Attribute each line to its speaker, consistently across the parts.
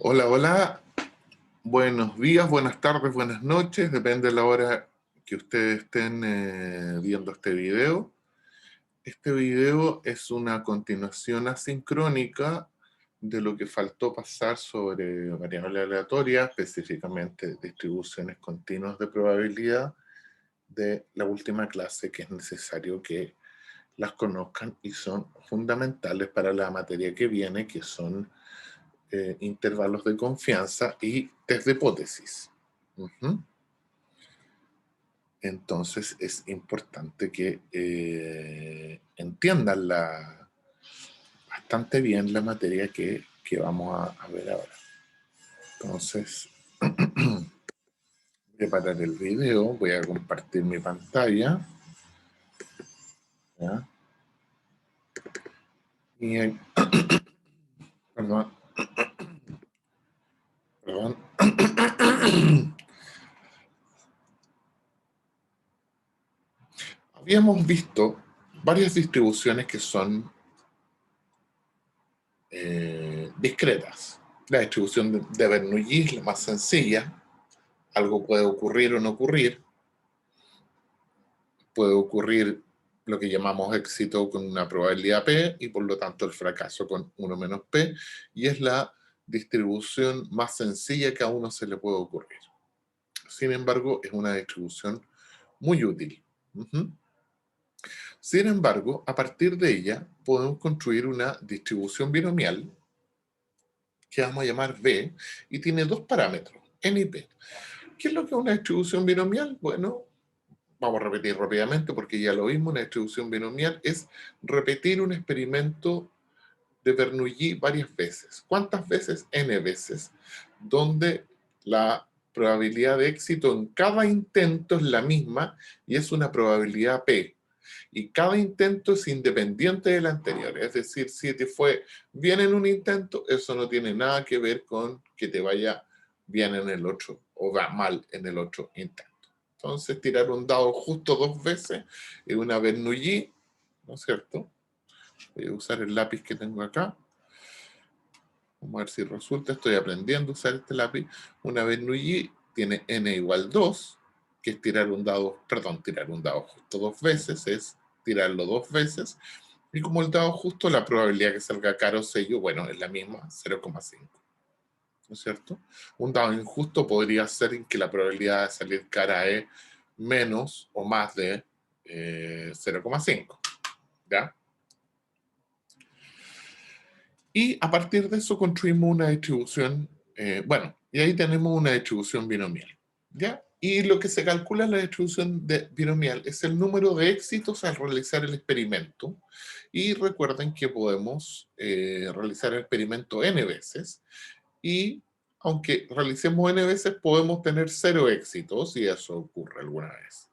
Speaker 1: Hola, hola. Buenos días, buenas tardes, buenas noches. Depende de la hora que ustedes estén viendo este video. Este video es una continuación asincrónica de lo que faltó pasar sobre variables aleatorias, específicamente distribuciones continuas de probabilidad de la última clase, que es necesario que las conozcan y son fundamentales para la materia que viene, que son intervalos de confianza y test de hipótesis. Entonces es importante que entiendan bastante bien la materia que vamos a ver ahora. Entonces, voy a parar el video, voy a compartir mi pantalla. ¿Ya? Y, perdón. Perdón. Habíamos visto varias distribuciones que son discretas. La distribución de Bernoulli es la más sencilla. Algo puede ocurrir o no ocurrir. Puede ocurrir lo que llamamos éxito con una probabilidad P y por lo tanto el fracaso con 1 menos P, y es la distribución más sencilla que a uno se le puede ocurrir. Sin embargo, es una distribución muy útil. Sin embargo, a partir de ella podemos construir una distribución binomial que vamos a llamar B y tiene dos parámetros, N y P. ¿Qué es lo que es una distribución binomial? Bueno, vamos a repetir rápidamente porque ya lo vimos. Una distribución binomial es repetir un experimento de Bernoulli varias veces. ¿Cuántas veces? N veces, donde la probabilidad de éxito en cada intento es la misma y es una probabilidad P. Y cada intento es independiente del anterior. Es decir, si te fue bien en un intento, eso no tiene nada que ver con que te vaya bien en el otro o va mal en el otro intento. Entonces, tirar un dado justo 2 veces es una Bernoulli, ¿no es cierto? Voy a usar el lápiz que tengo acá. Vamos a ver si resulta. Estoy aprendiendo a usar este lápiz. Una Bernoulli tiene n igual 2, que es tirar un dado justo 2 veces, es tirarlo 2 veces. Y como el dado justo, la probabilidad que salga caro o sello, bueno, es la misma, 0,5. ¿No es cierto? Un dado injusto podría ser en que la probabilidad de salir cara es menos o más de 0,5. ¿Ya? Y a partir de eso construimos una distribución, y ahí tenemos una distribución binomial. ¿Ya? Y lo que se calcula en la distribución binomial es el número de éxitos al realizar el experimento. Y recuerden que podemos realizar el experimento n veces. Y aunque realicemos n veces, podemos tener 0 éxitos, y eso ocurre alguna vez.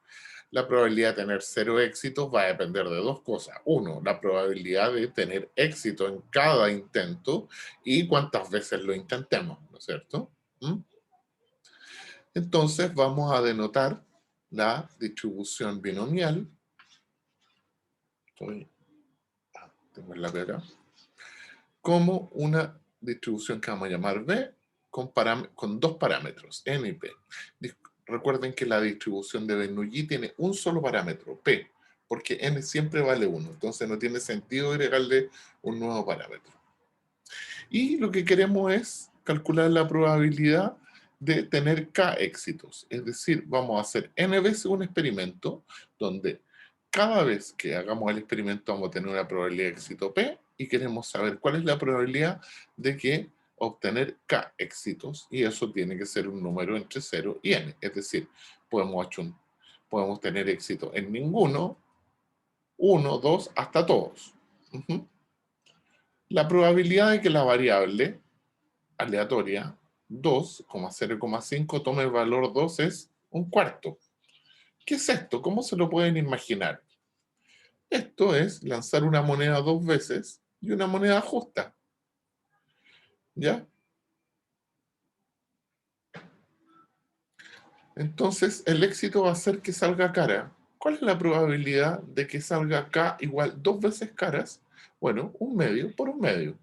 Speaker 1: La probabilidad de tener 0 éxitos va a depender de dos cosas. Uno, la probabilidad de tener éxito en cada intento y cuántas veces lo intentemos, ¿no es cierto? Entonces vamos a denotar la distribución binomial. Tengo el lápiz acá. Como una distribución que vamos a llamar B con dos parámetros, N y P. Recuerden que la distribución de Bernoulli tiene un solo parámetro, P, porque N siempre vale 1, entonces no tiene sentido agregarle un nuevo parámetro. Y lo que queremos es calcular la probabilidad de tener K éxitos, es decir, vamos a hacer N veces un experimento donde cada vez que hagamos el experimento vamos a tener una probabilidad de éxito P y queremos saber cuál es la probabilidad de que obtener K éxitos, y eso tiene que ser un número entre 0 y N, es decir, podemos tener éxito en ninguno, 1, 2, hasta todos. La probabilidad de que la variable aleatoria 2,0,5 tome el valor 2 es un cuarto. ¿Qué es esto? ¿Cómo se lo pueden imaginar? Esto es lanzar una moneda 2 veces y una moneda justa. ¿Ya? Entonces, el éxito va a ser que salga cara. ¿Cuál es la probabilidad de que salga K igual 2 veces caras? Bueno, un medio por un medio.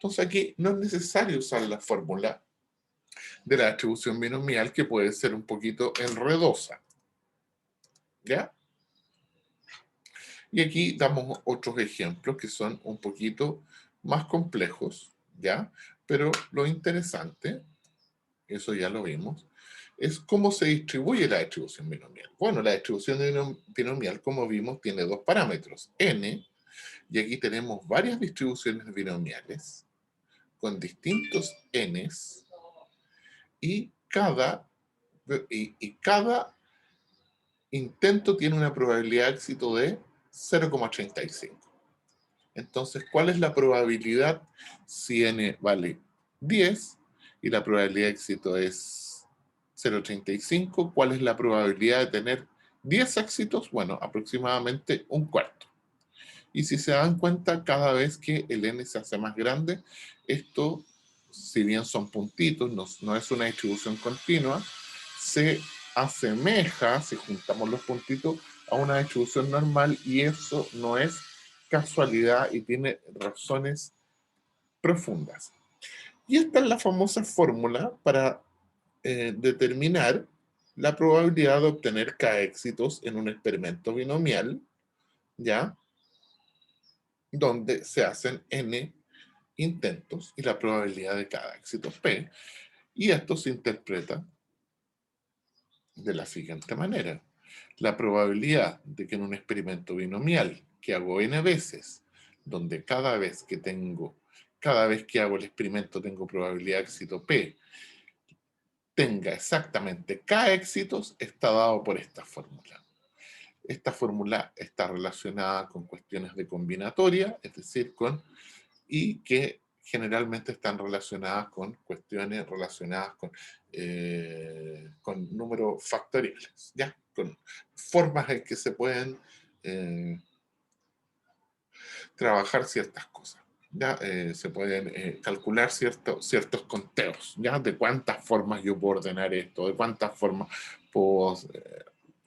Speaker 1: Entonces aquí no es necesario usar la fórmula de la distribución binomial, que puede ser un poquito enredosa. ¿Ya? Y aquí damos otros ejemplos que son un poquito más complejos, ¿ya? Pero lo interesante, eso ya lo vimos, es cómo se distribuye la distribución binomial. Bueno, la distribución binomial, como vimos, tiene dos parámetros, n, y aquí tenemos varias distribuciones binomiales con distintos n's, y cada intento tiene una probabilidad de éxito de 0,35. Entonces, ¿cuál es la probabilidad si n vale 10 y la probabilidad de éxito es 0,35? ¿Cuál es la probabilidad de tener 10 éxitos? Bueno, aproximadamente un cuarto. Y si se dan cuenta, cada vez que el n se hace más grande, esto, si bien son puntitos, no es una distribución continua, se asemeja, si juntamos los puntitos, a una distribución normal, y eso no es casualidad y tiene razones profundas. Y esta es la famosa fórmula para determinar la probabilidad de obtener k éxitos en un experimento binomial, ¿ya? Donde se hacen n intentos y la probabilidad de cada éxito es p, y esto se interpreta de la siguiente manera. La probabilidad de que en un experimento binomial que hago n veces, donde cada vez que hago el experimento tengo probabilidad de éxito p, tenga exactamente k éxitos, está dado por esta fórmula. Esta fórmula está relacionada con cuestiones de combinatoria, es decir, y que generalmente están relacionadas con cuestiones relacionadas con números factoriales, ¿ya? Con formas en que se pueden trabajar ciertas cosas. ¿Ya? Se pueden calcular ciertos conteos, ¿ya? De cuántas formas yo puedo ordenar esto, de cuántas formas puedo,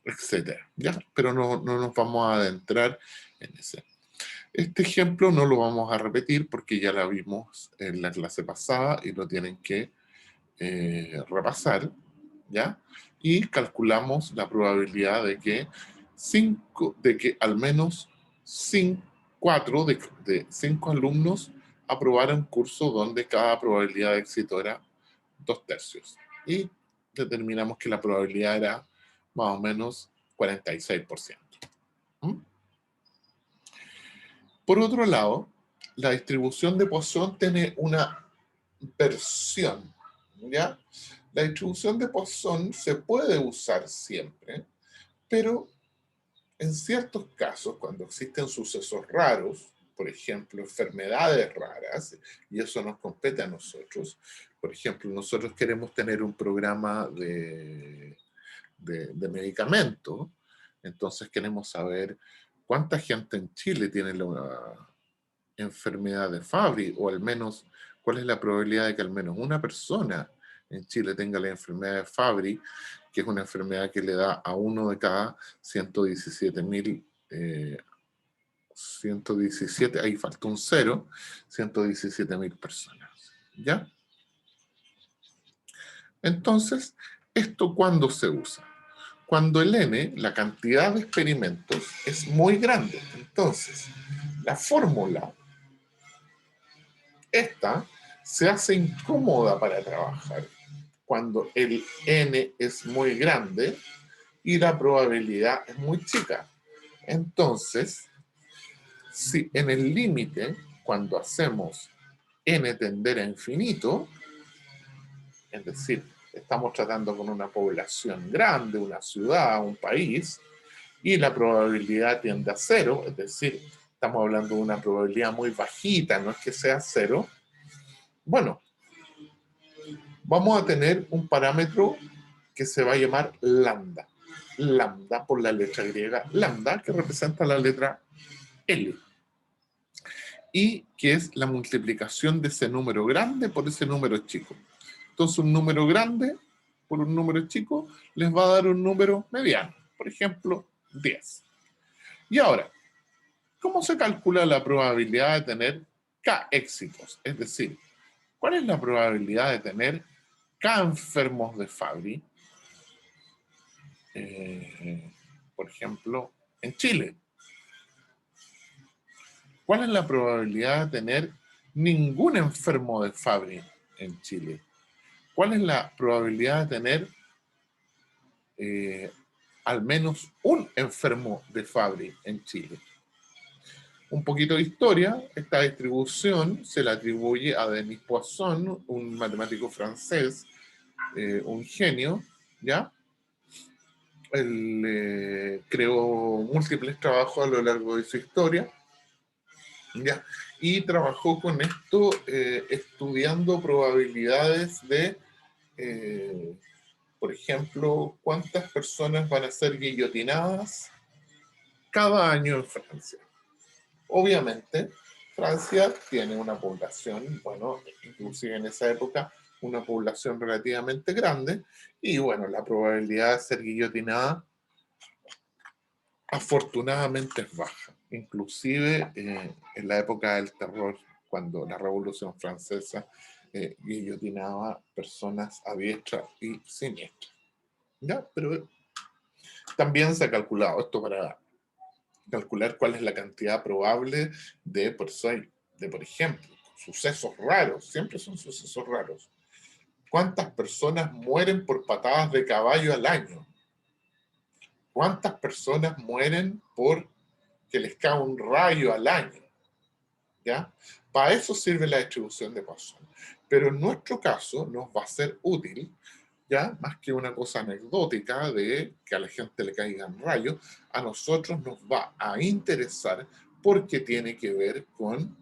Speaker 1: etcétera, ¿ya? Pero no nos vamos a adentrar en ese. Este ejemplo no lo vamos a repetir porque ya lo vimos en la clase pasada y lo tienen que repasar, ¿ya? Y calculamos la probabilidad de que al menos 4 de 5 alumnos aprobaran un curso donde cada probabilidad de éxito era 2/3. Y determinamos que la probabilidad era más o menos 46%. ¿Mm? Por otro lado, la distribución de Poisson tiene una versión, ¿ya? La distribución de Poisson se puede usar siempre, pero en ciertos casos, cuando existen sucesos raros, por ejemplo, enfermedades raras, y eso nos compete a nosotros, por ejemplo, nosotros queremos tener un programa de medicamento, entonces queremos saber cuánta gente en Chile tiene la enfermedad de Fabry, o al menos cuál es la probabilidad de que al menos una persona en Chile tenga la enfermedad de Fabry, que es una enfermedad que le da a uno de cada 117.000, 117, ahí faltó un 0, 117.000 personas. ¿Ya? Entonces, ¿esto cuándo se usa? Cuando el n, la cantidad de experimentos, es muy grande. Entonces, la fórmula esta se hace incómoda para trabajar cuando el n es muy grande y la probabilidad es muy chica. Entonces, si en el límite, cuando hacemos n tender a infinito, es decir, estamos tratando con una población grande, una ciudad, un país, y la probabilidad tiende a 0, es decir, estamos hablando de una probabilidad muy bajita, no es que sea 0, bueno, vamos a tener un parámetro que se va a llamar lambda. Lambda por la letra griega lambda, que representa la letra L. Y que es la multiplicación de ese número grande por ese número chico. Entonces un número grande por un número chico les va a dar un número mediano. Por ejemplo, 10. Y ahora, ¿cómo se calcula la probabilidad de tener K éxitos. Es decir, ¿cuál es la probabilidad de tener K enfermos de Fabry? Por ejemplo, en Chile. ¿Cuál es la probabilidad de tener ningún enfermo de Fabry en Chile? ¿Cuál es la probabilidad de tener al menos un enfermo de Fabry en Chile? Un poquito de historia. Esta distribución se la atribuye a Denis Poisson, un matemático francés, un genio, ¿ya? Él creó múltiples trabajos a lo largo de su historia, ¿ya? Y trabajó con esto estudiando probabilidades de, por ejemplo, cuántas personas van a ser guillotinadas cada año en Francia. Obviamente, Francia tiene una población, bueno, inclusive en esa época, una población relativamente grande, y bueno, la probabilidad de ser guillotinada afortunadamente es baja. Inclusive en la época del terror, cuando la Revolución Francesa guillotinaba personas a diestra y siniestra. ¿Ya? Pero también se ha calculado esto para calcular cuál es la cantidad probable de, por ejemplo, sucesos raros, siempre son sucesos raros. ¿Cuántas personas mueren por patadas de caballo al año? ¿Cuántas personas mueren por que les cae un rayo al año? ¿Ya? Para eso sirve la distribución de Poisson. Pero en nuestro caso nos va a ser útil, ¿ya? Más que una cosa anecdótica de que a la gente le caigan rayos, a nosotros nos va a interesar porque tiene que ver con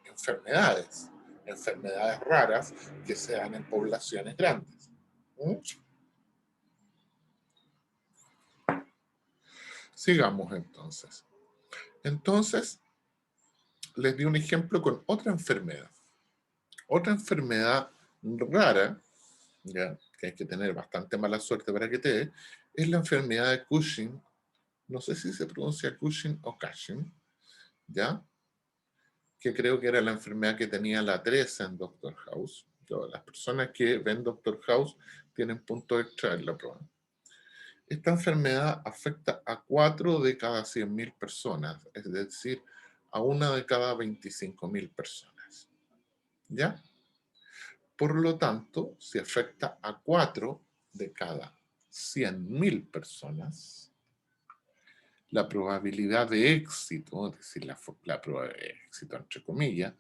Speaker 1: enfermedades raras que se dan en poblaciones grandes. ¿Mm? Sigamos entonces. Entonces, les di un ejemplo con otra enfermedad. Otra enfermedad rara, ¿ya? Que hay que tener bastante mala suerte para que te dé, es la enfermedad de Cushing. No sé si se pronuncia Cushing o Cushing, ¿ya? Que creo que era la enfermedad que tenía la 13 en Doctor House. Las personas que ven Doctor House tienen punto extra en la prueba. Esta enfermedad afecta a 4 de cada 100.000 personas, es decir, a 1 de cada 25.000 personas. ¿Ya? Por lo tanto, si afecta a 4 de cada 100.000 personas, la probabilidad de éxito, es decir, la probabilidad de éxito entre comillas,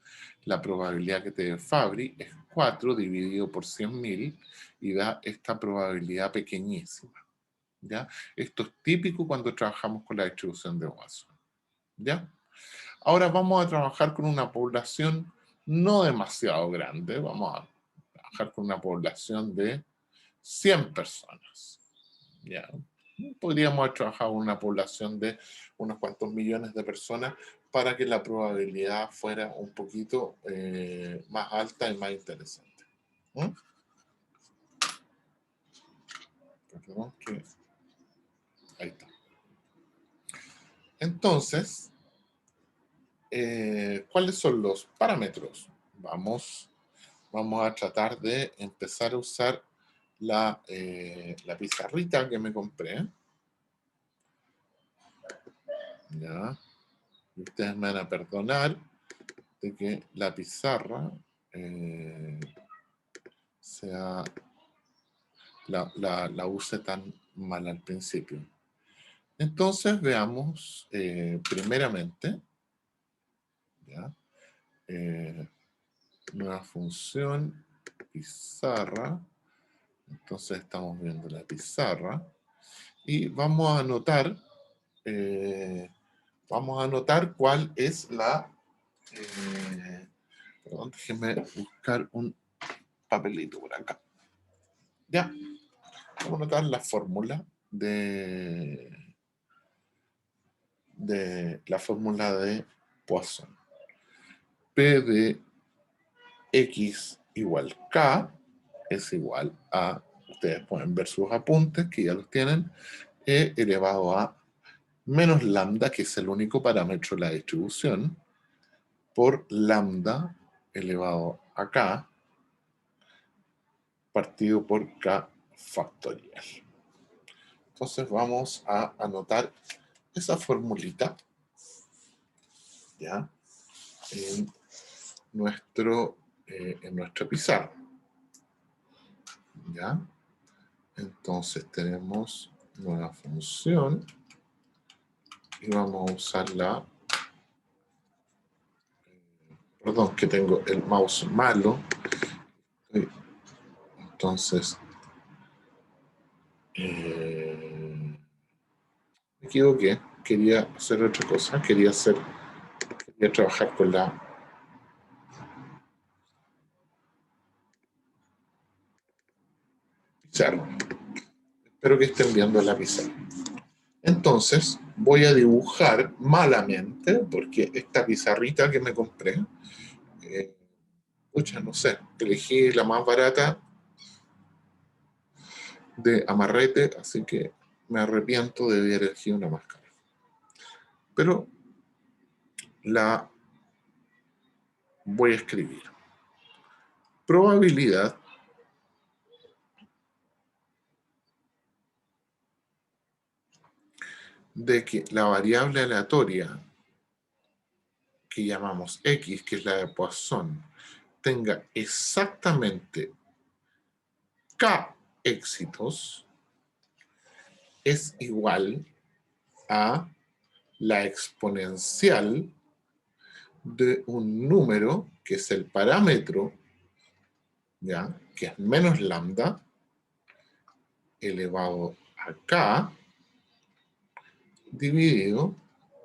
Speaker 1: la probabilidad que te dé Fabry es 4 dividido por 100.000 y da esta probabilidad pequeñísima. ¿Ya? Esto es típico cuando trabajamos con la distribución de Watson. ¿Ya? Ahora vamos a trabajar con una población no demasiado grande, vamos a trabajar con una población de 100 personas. ¿Ya? Podríamos haber trabajado con una población de unos cuantos millones de personas para que la probabilidad fuera un poquito más alta y más interesante. ¿Mm? Perdón, ahí está. Entonces, ¿cuáles son los parámetros? Vamos a tratar de empezar a usar la pizarrita que me compré. ¿Ya? Y ustedes me van a perdonar de que la pizarra la use tan mal al principio. Entonces veamos primeramente, ¿ya? Nueva función, pizarra. Entonces estamos viendo la pizarra y vamos a anotar cuál es la perdón, déjenme buscar un papelito por acá. Ya, vamos a anotar la fórmula de Poisson. P de X igual K es igual a, ustedes pueden ver sus apuntes que ya los tienen, E elevado a menos lambda, que es el único parámetro de la distribución, por lambda elevado a k partido por k factorial. Entonces vamos a anotar esa formulita, ¿ya? En nuestra pizarra, ¿ya? Entonces tenemos nueva función y vamos a usarla. Perdón, que tengo el mouse malo. Entonces, me equivoqué. Quería hacer otra cosa. Quería trabajar con la pizarra. Espero que estén viendo la pizarra. Entonces, voy a dibujar malamente, porque esta pizarrita que me compré, no sé, elegí la más barata de amarrete, así que me arrepiento de haber elegido una más cara. Pero la voy a escribir. Probabilidad de que la variable aleatoria que llamamos X, que es la de Poisson, tenga exactamente K éxitos, es igual a la exponencial de un número, que es el parámetro, ¿ya? Que es menos lambda, elevado a K, dividido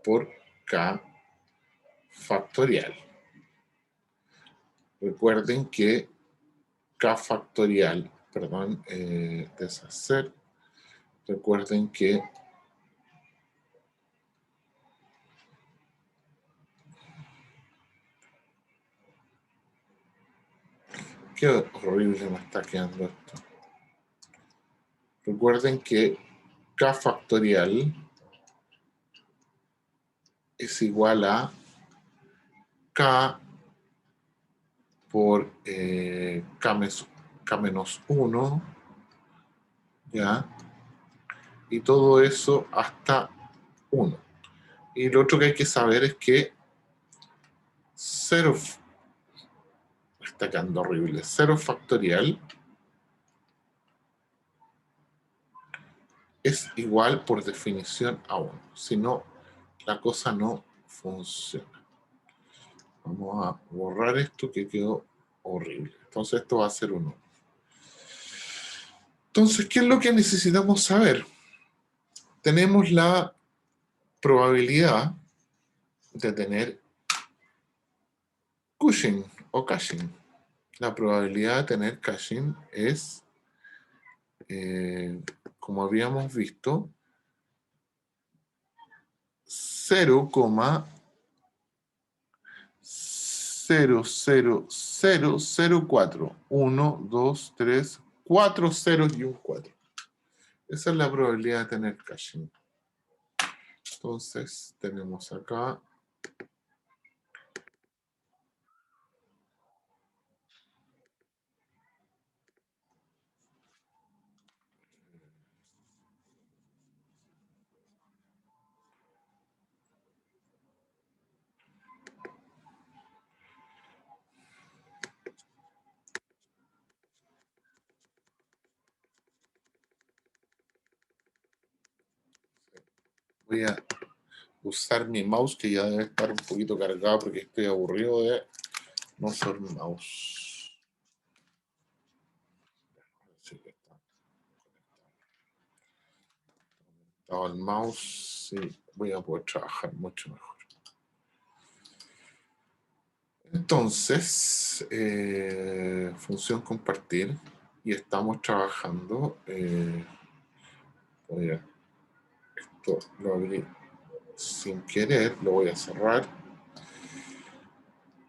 Speaker 1: por K factorial. Recuerden que K factorial, perdón, deshacer. Recuerden que qué horrible me está quedando esto. Recuerden que K factorial es igual a K por K menos 1, ¿ya? Y todo eso hasta 1. Y lo otro que hay que saber es que 0, está quedando horrible, 0 factorial es igual por definición a 1. Si no, la cosa no funciona. Vamos a borrar esto que quedó horrible. Entonces esto va a ser 1. Entonces, ¿qué es lo que necesitamos saber? Tenemos la probabilidad de tener Cushing o caching. La probabilidad de tener caching es, como habíamos visto, 0,00004. 1, 2, 3, 4 ceros y un 4. Esa es la probabilidad de tener caching. Entonces, tenemos acá voy a usar mi mouse, que ya debe estar un poquito cargado porque estoy aburrido de no usar mi mouse. Sí, está conectado al mouse, sí, voy a poder trabajar mucho mejor. Entonces, función compartir, y estamos trabajando. Esto lo abrí sin querer, lo voy a cerrar.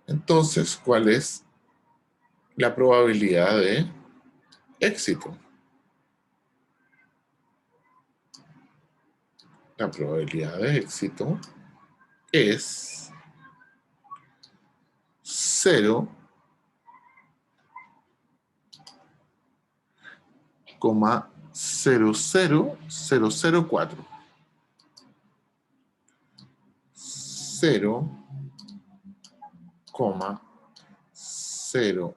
Speaker 1: Entonces, ¿cuál es la probabilidad de éxito? La probabilidad de éxito es 0,00004. 0,0,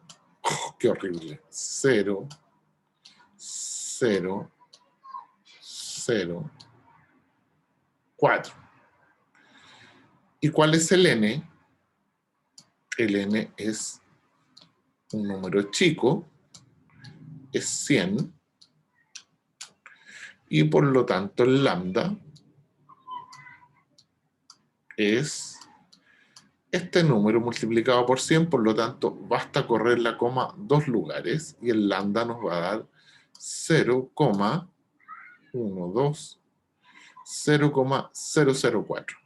Speaker 1: qué horrible, 0,004. ¿Y cuál es el n? El n es un número chico, es 100, y por lo tanto el lambda es este número multiplicado por 100, por lo tanto basta correr la coma 2 lugares y el lambda nos va a dar 0,004.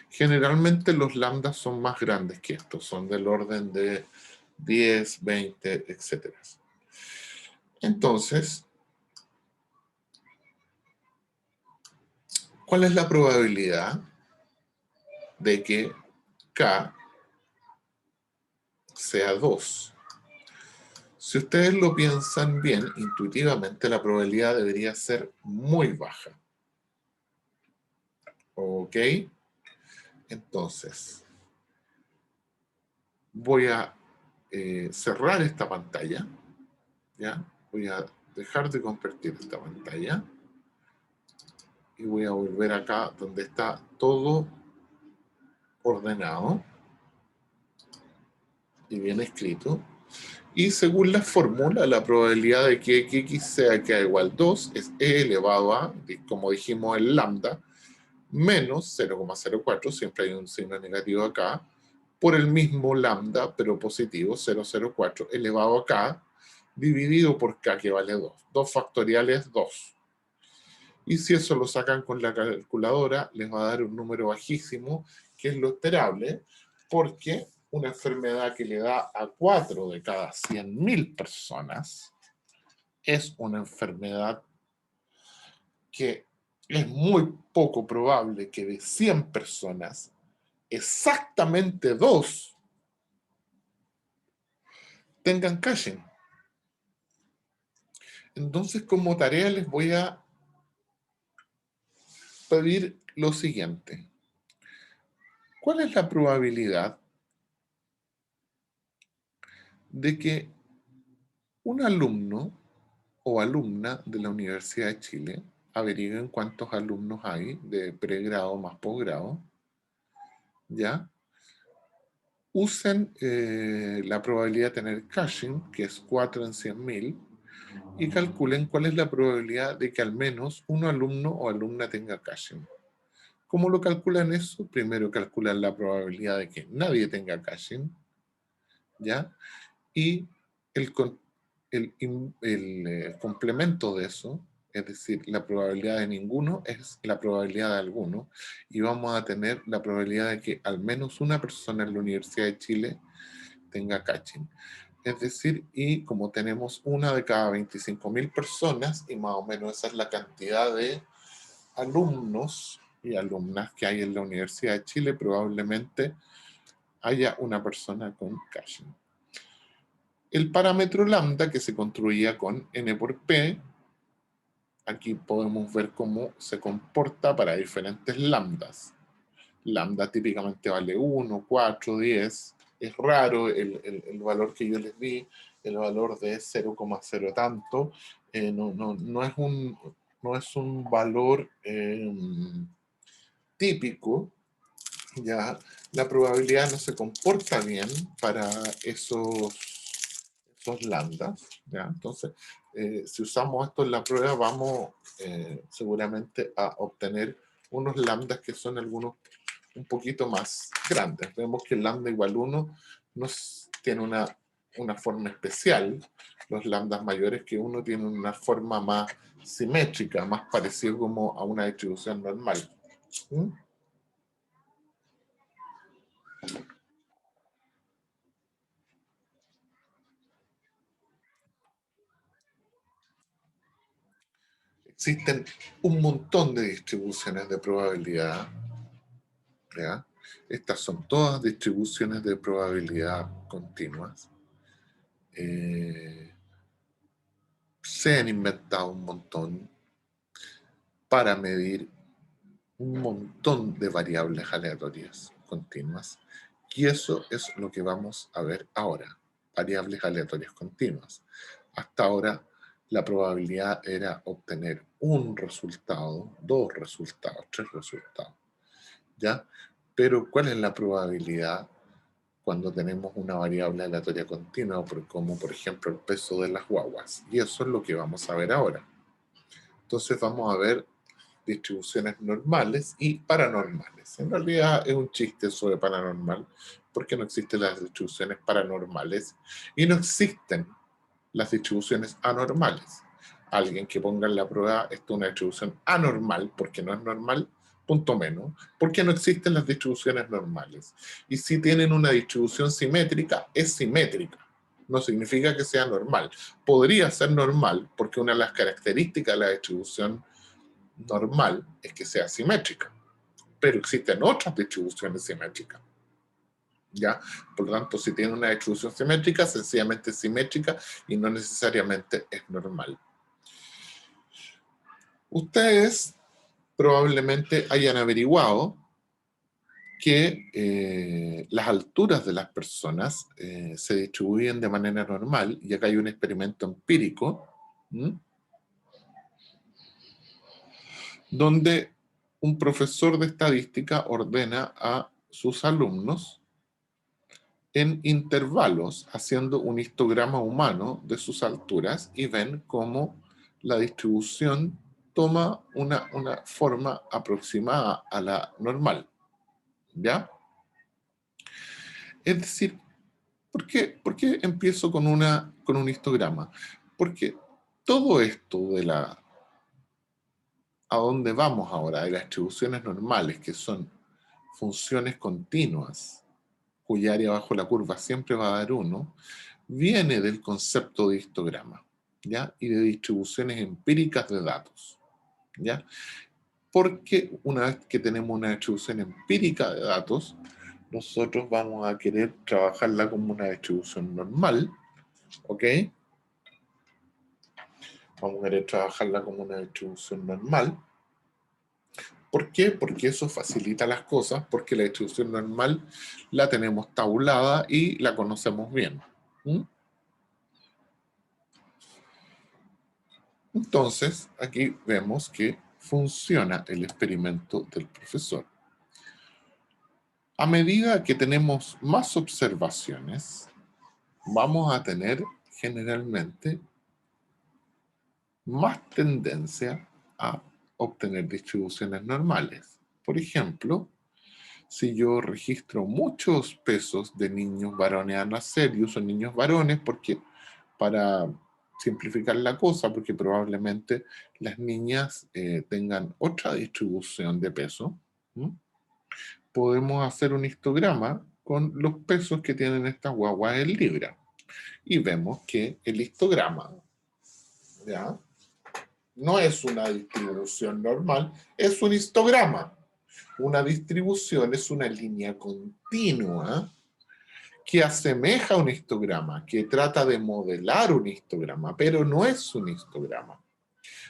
Speaker 1: Generalmente los lambdas son más grandes que esto, son del orden de 10, 20, etc. Entonces, ¿cuál es la probabilidad de que K sea 2? Si ustedes lo piensan bien, intuitivamente la probabilidad debería ser muy baja. ¿Ok? Entonces, voy a cerrar esta pantalla. ¿Ya? Voy a dejar de compartir esta pantalla. Y voy a volver acá donde está todo ordenado y bien escrito. Y según la fórmula, la probabilidad de que x sea que igual 2 es e elevado a, como dijimos, el lambda, menos 0,04, siempre hay un signo negativo acá, por el mismo lambda, pero positivo, 0,04, elevado a k, dividido por k, que vale 2. 2 factoriales, 2. Y si eso lo sacan con la calculadora, les va a dar un número bajísimo, que es lo esperable, porque una enfermedad que le da a 4 de cada 100.000 personas es una enfermedad que es muy poco probable que de 100 personas, exactamente 2 tengan Cushing. Entonces, como tarea les voy a pedir lo siguiente. ¿Cuál es la probabilidad de que un alumno o alumna de la Universidad de Chile, averigüen cuántos alumnos hay de pregrado más posgrado, ¿ya? Usen la probabilidad de tener Cushing, que es 4 en 100.000, y calculen cuál es la probabilidad de que al menos un alumno o alumna tenga Cushing. ¿Cómo lo calculan eso? Primero calculan la probabilidad de que nadie tenga Cushing, ¿ya? Y el complemento de eso, es decir, la probabilidad de ninguno es la probabilidad de alguno, y vamos a tener la probabilidad de que al menos una persona en la Universidad de Chile tenga Cushing. Es decir, y como tenemos una de cada 25.000 personas, y más o menos esa es la cantidad de alumnos y alumnas que hay en la Universidad de Chile, probablemente haya una persona con Cushing. El parámetro lambda, que se construía con n por p, aquí podemos ver cómo se comporta para diferentes lambdas. Lambda típicamente vale 1, 4, 10. Es raro el valor que yo les di, el valor de 0,0 tanto. No es un valor típico. Ya la probabilidad no se comporta bien para esos lambdas, ¿ya? Entonces, si usamos esto en la prueba, vamos seguramente a obtener unos lambdas que son algunos un poquito más grandes. Vemos que el lambda igual 1 tiene una forma especial. Los lambdas mayores que 1 tienen una forma más simétrica, más parecida como a una distribución normal. ¿Mm? Existen un montón de distribuciones de probabilidad ¿ya? Estas son todas distribuciones de probabilidad continuas. Se han inventado un montón para medir un montón de variables aleatorias continuas. Y eso es lo que vamos a ver ahora, variables aleatorias continuas. Hasta ahora la probabilidad era obtener un resultado, dos resultados, tres resultados, ¿ya? Pero ¿cuál es la probabilidad cuando tenemos una variable aleatoria continua, como por ejemplo el peso de las guaguas? Y eso es lo que vamos a ver ahora. Entonces vamos a ver distribuciones normales y paranormales. En realidad es un chiste eso de paranormal, porque no existen las distribuciones paranormales y no existen las distribuciones anormales. Alguien que ponga en la prueba esto es una distribución anormal, porque no es normal, punto menos, porque no existen las distribuciones normales. Y si tienen una distribución simétrica, es simétrica. No significa que sea normal. Podría ser normal, porque una de las características de la distribución normal es que sea simétrica, pero existen otras distribuciones simétricas, ¿ya? Por lo tanto, si tiene una distribución simétrica, sencillamente es simétrica y no necesariamente es normal. Ustedes probablemente hayan averiguado que las alturas de las personas se distribuyen de manera normal, y acá hay un experimento empírico, donde un profesor de estadística ordena a sus alumnos en intervalos, haciendo un histograma humano de sus alturas, y ven cómo la distribución toma una forma aproximada a la normal, ¿ya? Es decir, ¿por qué empiezo con un histograma? Porque todo esto de a dónde vamos ahora, de las distribuciones normales, que son funciones continuas, cuya área bajo la curva siempre va a dar 1, viene del concepto de histograma, ¿ya? Y de distribuciones empíricas de datos, ¿ya? Porque una vez que tenemos una distribución empírica de datos, nosotros vamos a querer trabajarla como una distribución normal, ¿ok? Vamos a querer trabajarla como una distribución normal. ¿Por qué? Porque eso facilita las cosas, porque la distribución normal la tenemos tabulada y la conocemos bien. Entonces, aquí vemos que funciona el experimento del profesor. A medida que tenemos más observaciones, vamos a tener generalmente más tendencia a obtener distribuciones normales. Por ejemplo, si yo registro muchos pesos de niños varones a nacer, y uso niños varones porque para simplificar la cosa, porque probablemente las niñas tengan otra distribución de peso, ¿m? Podemos hacer un histograma con los pesos que tienen estas guaguas en libra. Y vemos que el histograma, ¿ya?, no es una distribución normal, es un histograma. Una distribución es una línea continua que asemeja a un histograma, que trata de modelar un histograma, pero no es un histograma.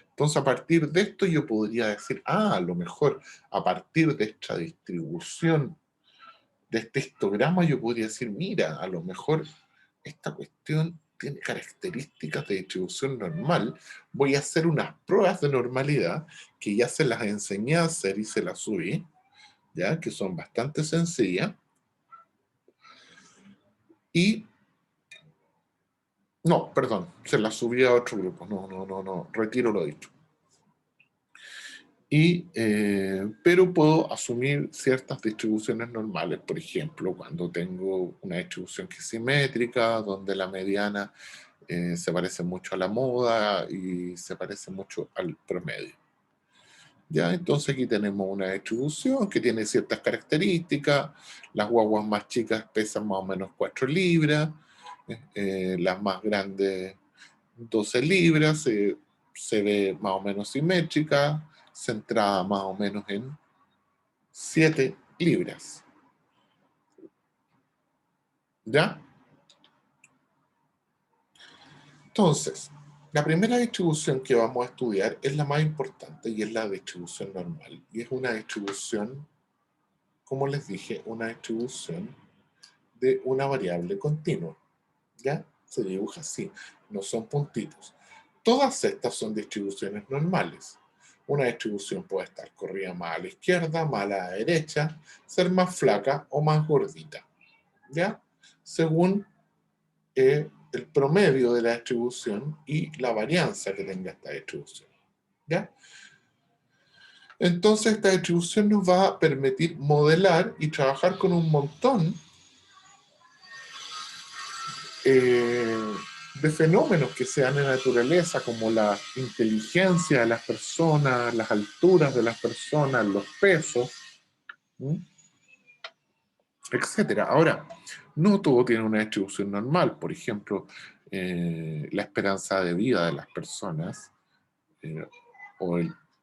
Speaker 1: Entonces, a partir de esto yo podría decir, a lo mejor a partir de esta distribución, de este histograma, yo podría decir, mira, a lo mejor esta cuestión tiene características de distribución normal, voy a hacer unas pruebas de normalidad que ya se las enseñé a hacer y se las subí, ¿ya?, que son bastante sencillas. Y, no, perdón, se las subí a otro grupo, no, retiro lo dicho. Pero puedo asumir ciertas distribuciones normales, por ejemplo, cuando tengo una distribución que es simétrica, donde la mediana se parece mucho a la moda y se parece mucho al promedio. ¿Ya? Entonces aquí tenemos una distribución que tiene ciertas características. Las guaguas más chicas pesan más o menos 4 libras, las más grandes 12 libras, se ve más o menos simétrica, centrada más o menos en 7 libras. ¿Ya? Entonces, la primera distribución que vamos a estudiar es la más importante y es la distribución normal. Y es una distribución, como les dije, una distribución de una variable continua. ¿Ya? Se dibuja así, no son puntitos. Todas estas son distribuciones normales. Una distribución puede estar corrida más a la izquierda, más a la derecha, ser más flaca o más gordita. ¿Ya? Según el promedio de la distribución y la varianza que tenga esta distribución. ¿Ya? Entonces esta distribución nos va a permitir modelar y trabajar con un montón de fenómenos que se dan en la naturaleza, como la inteligencia de las personas, las alturas de las personas, los pesos, etc. Ahora, no todo tiene una distribución normal. Por ejemplo, la esperanza de vida de las personas eh, o,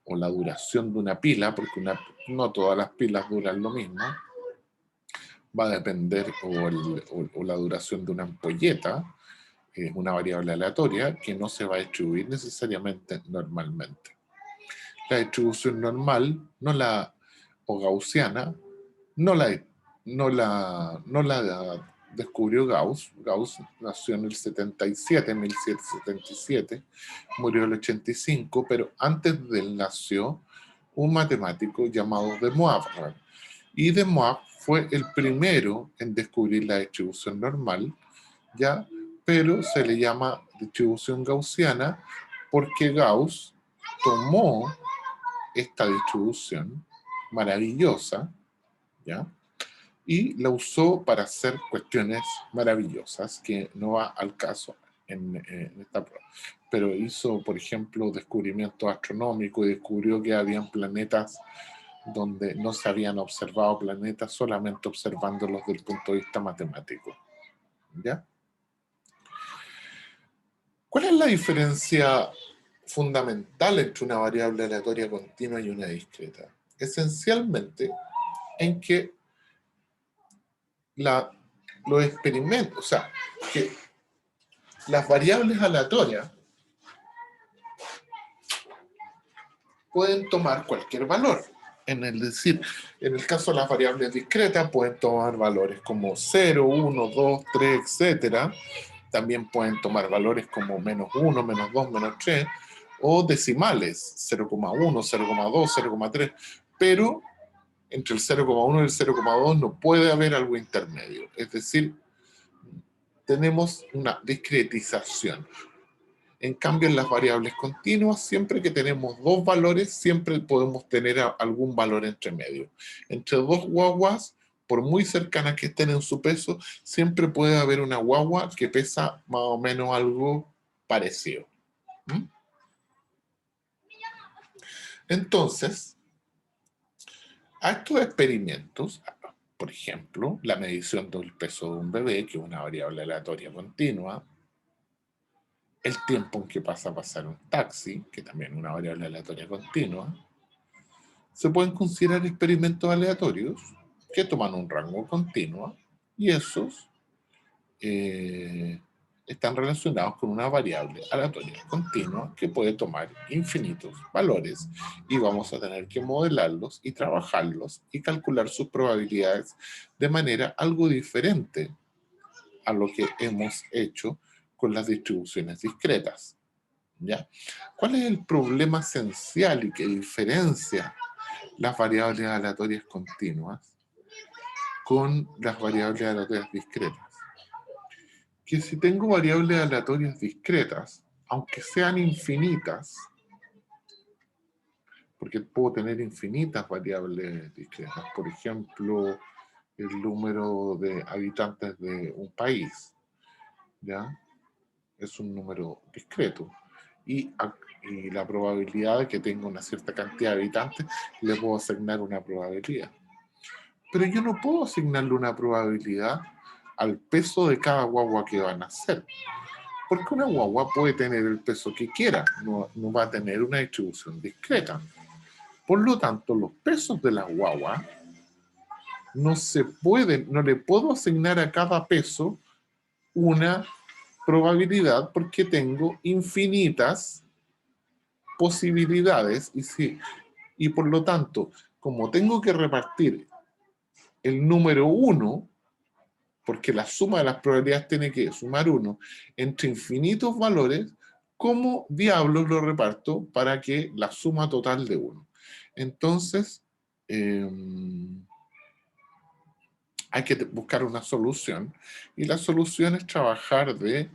Speaker 1: o la duración de una pila, porque no todas las pilas duran lo mismo, va a depender, o la duración de una ampolleta, es una variable aleatoria que no se va a distribuir necesariamente normalmente. La distribución normal, o gaussiana, no la descubrió Gauss. Gauss nació en el 77, 1777, murió en el 85, pero antes de él nació un matemático llamado de Moivre. Y de Moivre fue el primero en descubrir la distribución normal, ¿ya? Pero se le llama distribución gaussiana porque Gauss tomó esta distribución maravillosa, ¿ya? Y la usó para hacer cuestiones maravillosas que no va al caso en esta prueba. Pero hizo, por ejemplo, descubrimientos astronómicos y descubrió que habían planetas donde no se habían observado planetas, solamente observándolos desde el punto de vista matemático. ¿Ya? ¿Cuál es la diferencia fundamental entre una variable aleatoria continua y una discreta? Esencialmente en que los experimentos, o sea, que las variables aleatorias pueden tomar cualquier valor. En el caso de las variables discretas pueden tomar valores como 0, 1, 2, 3, etc. También pueden tomar valores como -1, -2, -3, o decimales, 0,1, 0,2, 0,3. Pero entre el 0,1 y el 0,2 no puede haber algo intermedio. Es decir, tenemos una discretización. En cambio, en las variables continuas, siempre que tenemos dos valores, siempre podemos tener algún valor entre medio. Entre dos guaguas, por muy cercanas que estén en su peso, siempre puede haber una guagua que pesa más o menos algo parecido. ¿Mm? Entonces, a estos experimentos, por ejemplo, la medición del peso de un bebé, que es una variable aleatoria continua, el tiempo en que pasa a pasar un taxi, que también es una variable aleatoria continua, se pueden considerar experimentos aleatorios que toman un rango continuo y esos están relacionados con una variable aleatoria continua que puede tomar infinitos valores y vamos a tener que modelarlos y trabajarlos y calcular sus probabilidades de manera algo diferente a lo que hemos hecho con las distribuciones discretas. ¿Ya? ¿Cuál es el problema esencial y que diferencia las variables aleatorias continuas con las variables aleatorias discretas? Que si tengo variables aleatorias discretas, aunque sean infinitas, porque puedo tener infinitas variables discretas, por ejemplo, el número de habitantes de un país, ¿ya? Es un número discreto. Y la probabilidad de que tenga una cierta cantidad de habitantes, le puedo asignar una probabilidad. Pero yo no puedo asignarle una probabilidad al peso de cada guagua que va a nacer. Porque una guagua puede tener el peso que quiera, no va a tener una distribución discreta. Por lo tanto, los pesos de la guagua No se puede, no le puedo asignar a cada peso una probabilidad porque tengo infinitas posibilidades y por lo tanto, como tengo que repartir el número 1, porque la suma de las probabilidades tiene que sumar 1 entre infinitos valores, ¿cómo diablos lo reparto para que la suma total de 1? Entonces, hay que buscar una solución, y la solución es trabajar de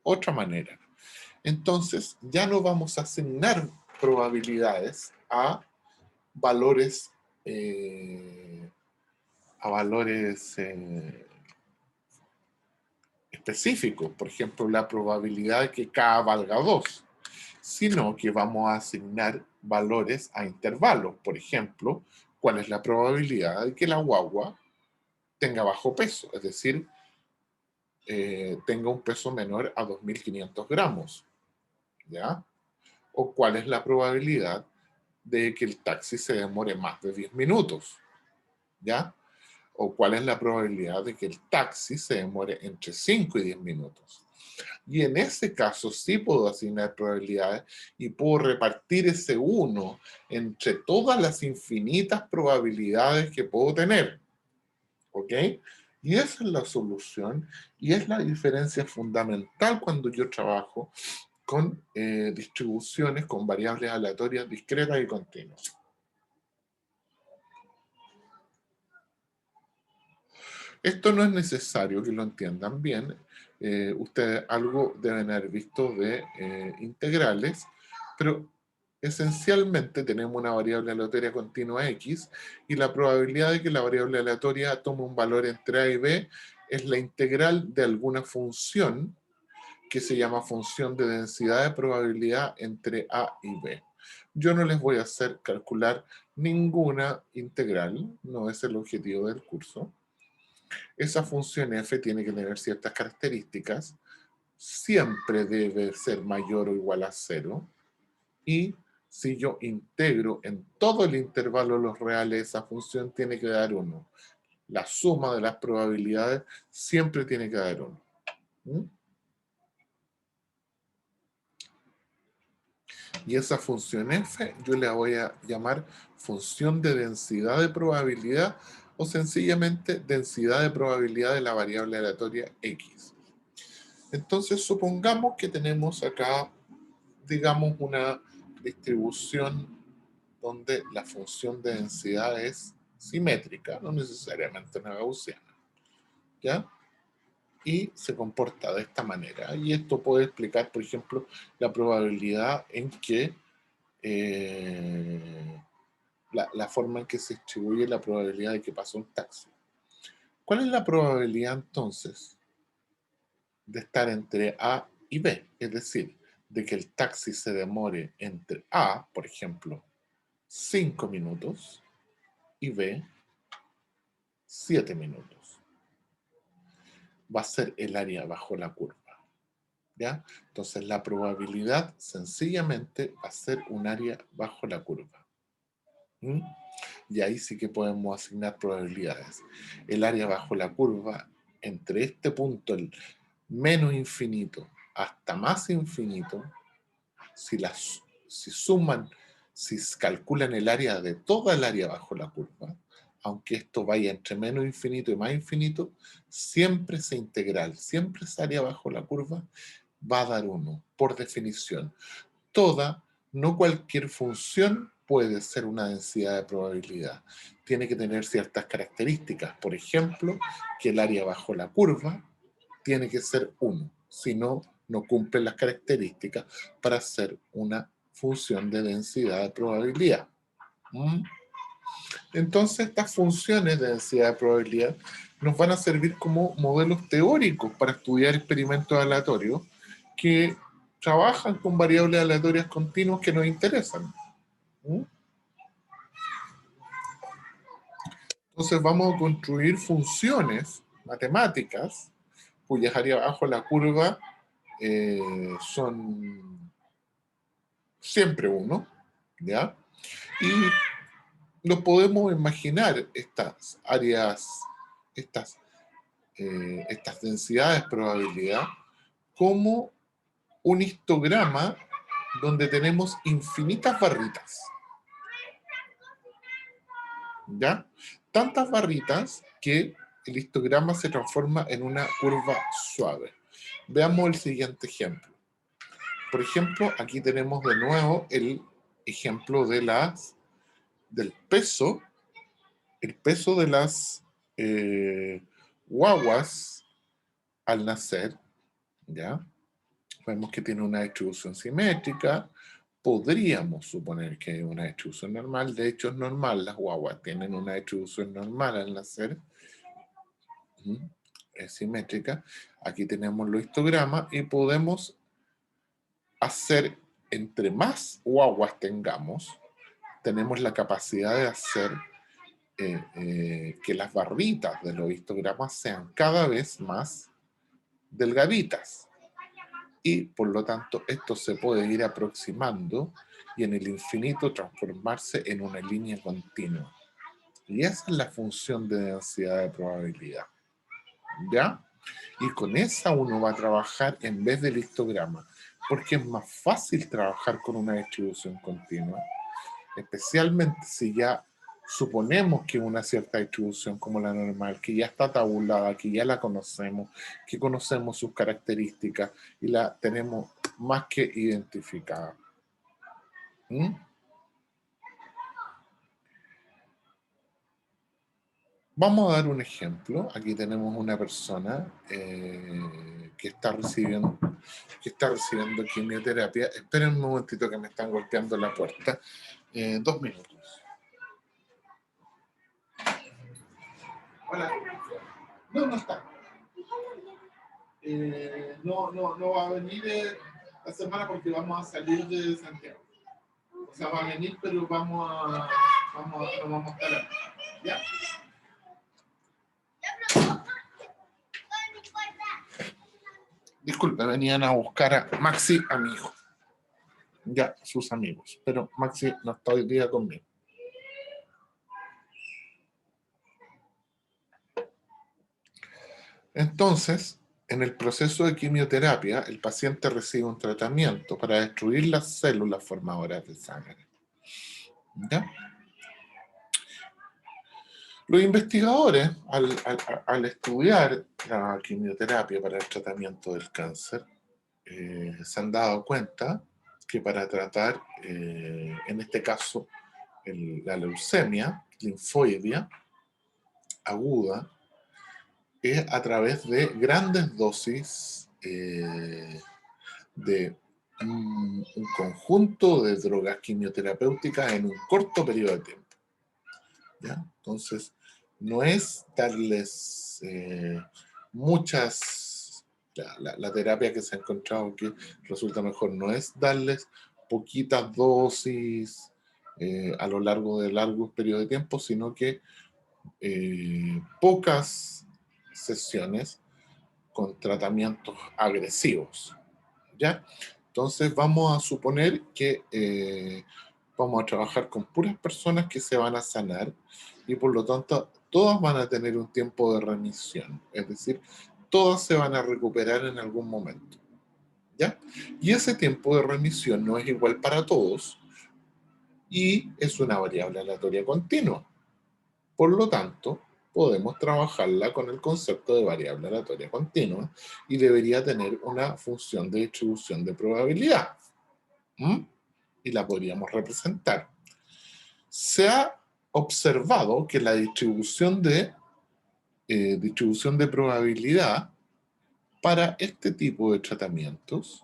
Speaker 1: otra manera. Entonces, ya no vamos a asignar probabilidades a valores, específicos, por ejemplo, la probabilidad de que K valga 2, sino que vamos a asignar valores a intervalos. Por ejemplo, ¿cuál es la probabilidad de que la guagua tenga bajo peso? Es decir, tenga un peso menor a 2.500 gramos, ¿ya? O cuál es la probabilidad de que el taxi se demore más de 10 minutos, ¿ya? O cuál es la probabilidad de que el taxi se demore entre 5 y 10 minutos. Y en ese caso sí puedo asignar probabilidades y puedo repartir ese 1 entre todas las infinitas probabilidades que puedo tener. ¿Ok? Y esa es la solución y es la diferencia fundamental cuando yo trabajo con distribuciones con variables aleatorias discretas y continuas. Esto no es necesario que lo entiendan bien. Ustedes algo deben haber visto de integrales, pero esencialmente tenemos una variable aleatoria continua x y la probabilidad de que la variable aleatoria tome un valor entre a y b es la integral de alguna función que se llama función de densidad de probabilidad entre a y b. Yo no les voy a hacer calcular ninguna integral, no es el objetivo del curso. Esa función f tiene que tener ciertas características, siempre debe ser mayor o igual a 0, y si yo integro en todo el intervalo los reales, esa función tiene que dar 1. La suma de las probabilidades siempre tiene que dar 1. Y esa función f yo la voy a llamar función de densidad de probabilidad o sencillamente densidad de probabilidad de la variable aleatoria x. Entonces supongamos que tenemos acá, digamos, una distribución donde la función de densidad es simétrica, no necesariamente una gaussiana, ¿ya? Y se comporta de esta manera. Y esto puede explicar, por ejemplo, la probabilidad en que la forma en que se distribuye la probabilidad de que pase un taxi. ¿Cuál es la probabilidad entonces de estar entre A y B? Es decir, de que el taxi se demore entre A, por ejemplo, 5 minutos y B, 7 minutos. Va a ser el área bajo la curva. ¿Ya? Entonces la probabilidad sencillamente va a ser un área bajo la curva. ¿Mm? Y ahí sí que podemos asignar probabilidades. El área bajo la curva, entre este punto, el menos infinito, hasta más infinito, si suman, si calculan el área de toda el área bajo la curva, aunque esto vaya entre menos infinito y más infinito, siempre esa integral, siempre esa área bajo la curva va a dar 1, por definición. No cualquier función puede ser una densidad de probabilidad. Tiene que tener ciertas características. Por ejemplo, que el área bajo la curva tiene que ser 1. Si no, no cumple las características para ser una función de densidad de probabilidad. Entonces, estas funciones de densidad de probabilidad nos van a servir como modelos teóricos para estudiar experimentos aleatorios que trabajan con variables aleatorias continuas que nos interesan. Entonces vamos a construir funciones matemáticas cuyas áreas bajo la curva son siempre 1, ¿ya? Y nos podemos imaginar estas áreas, estas, estas densidades de probabilidad como un histograma donde tenemos infinitas barritas. ¿Ya? Tantas barritas que el histograma se transforma en una curva suave. Veamos el siguiente ejemplo. Por ejemplo, aquí tenemos de nuevo el ejemplo de del peso, el peso de las guaguas al nacer, ¿ya? Vemos que tiene una distribución simétrica. Podríamos suponer que hay una distribución normal. De hecho, es normal. Las guaguas tienen una distribución normal al nacer. Es simétrica. Aquí tenemos los histogramas y podemos hacer, entre más guaguas tengamos, tenemos la capacidad de hacer que las barritas de los histogramas sean cada vez más delgaditas. Y por lo tanto esto se puede ir aproximando y en el infinito transformarse en una línea continua. Y esa es la función de densidad de probabilidad. ¿Ya? Y con esa uno va a trabajar en vez del histograma, porque es más fácil trabajar con una distribución continua, especialmente si ya suponemos que una cierta distribución como la normal, que ya está tabulada, que ya la conocemos, que conocemos sus características y la tenemos más que identificada. ¿Mm? Vamos a dar un ejemplo. Aquí tenemos una persona que está recibiendo quimioterapia. Esperen un momentito que me están golpeando la puerta. 2 minutos. Hola. No, no está. No va a venir la semana porque vamos a salir de Santiago. O sea, va a venir, pero no vamos a estar aquí. ¿Ya? Disculpe, venían a buscar a Maxi, a mi hijo. Ya, sus amigos. Pero Maxi no está hoy día conmigo. Entonces, en el proceso de quimioterapia, el paciente recibe un tratamiento para destruir las células formadoras de sangre. ¿Ya? Los investigadores, al estudiar la quimioterapia para el tratamiento del cáncer, se han dado cuenta que para tratar, en este caso, la leucemia linfoidea aguda, es a través de grandes dosis de un conjunto de drogas quimioterapéuticas en un corto periodo de tiempo. ¿Ya? Entonces, no es darles muchas, la terapia que se ha encontrado que resulta mejor, no es darles poquitas dosis a lo largo de largos periodos de tiempo, sino que pocas sesiones con tratamientos agresivos. ¿Ya? Entonces vamos a suponer que vamos a trabajar con puras personas que se van a sanar y por lo tanto todas van a tener un tiempo de remisión, es decir, todas se van a recuperar en algún momento. ¿Ya? Y ese tiempo de remisión no es igual para todos y es una variable aleatoria continua. Por lo tanto, podemos trabajarla con el concepto de variable aleatoria continua y debería tener una función de distribución de probabilidad. Y la podríamos representar. Se ha observado que la distribución de probabilidad para este tipo de tratamientos,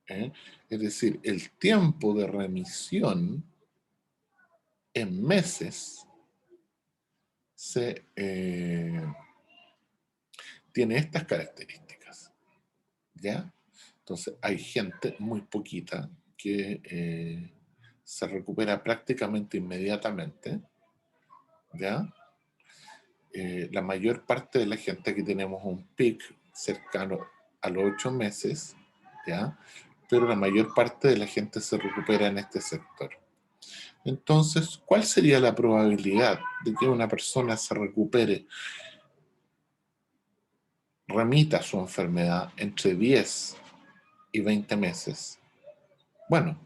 Speaker 1: es decir, el tiempo de remisión en meses, tiene estas características, ¿ya? Entonces hay gente muy poquita que se recupera prácticamente inmediatamente, ¿ya? La mayor parte de la gente que tenemos un pic cercano a los 8 meses, ¿ya? Pero la mayor parte de la gente se recupera en este sector. Entonces, ¿cuál sería la probabilidad de que una persona se recupere, remita su enfermedad entre 10 y 20 meses? Bueno,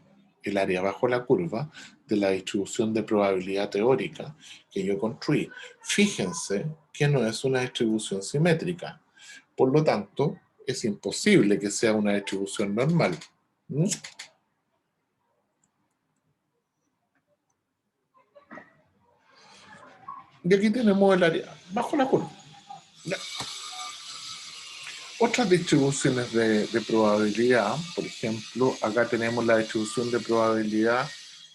Speaker 1: el área bajo la curva de la distribución de probabilidad teórica que yo construí. Fíjense que no es una distribución simétrica. Por lo tanto, es imposible que sea una distribución normal. ¿Mm? Y aquí tenemos el área bajo la curva. Ya. Otras distribuciones de probabilidad, por ejemplo, acá tenemos la distribución de probabilidad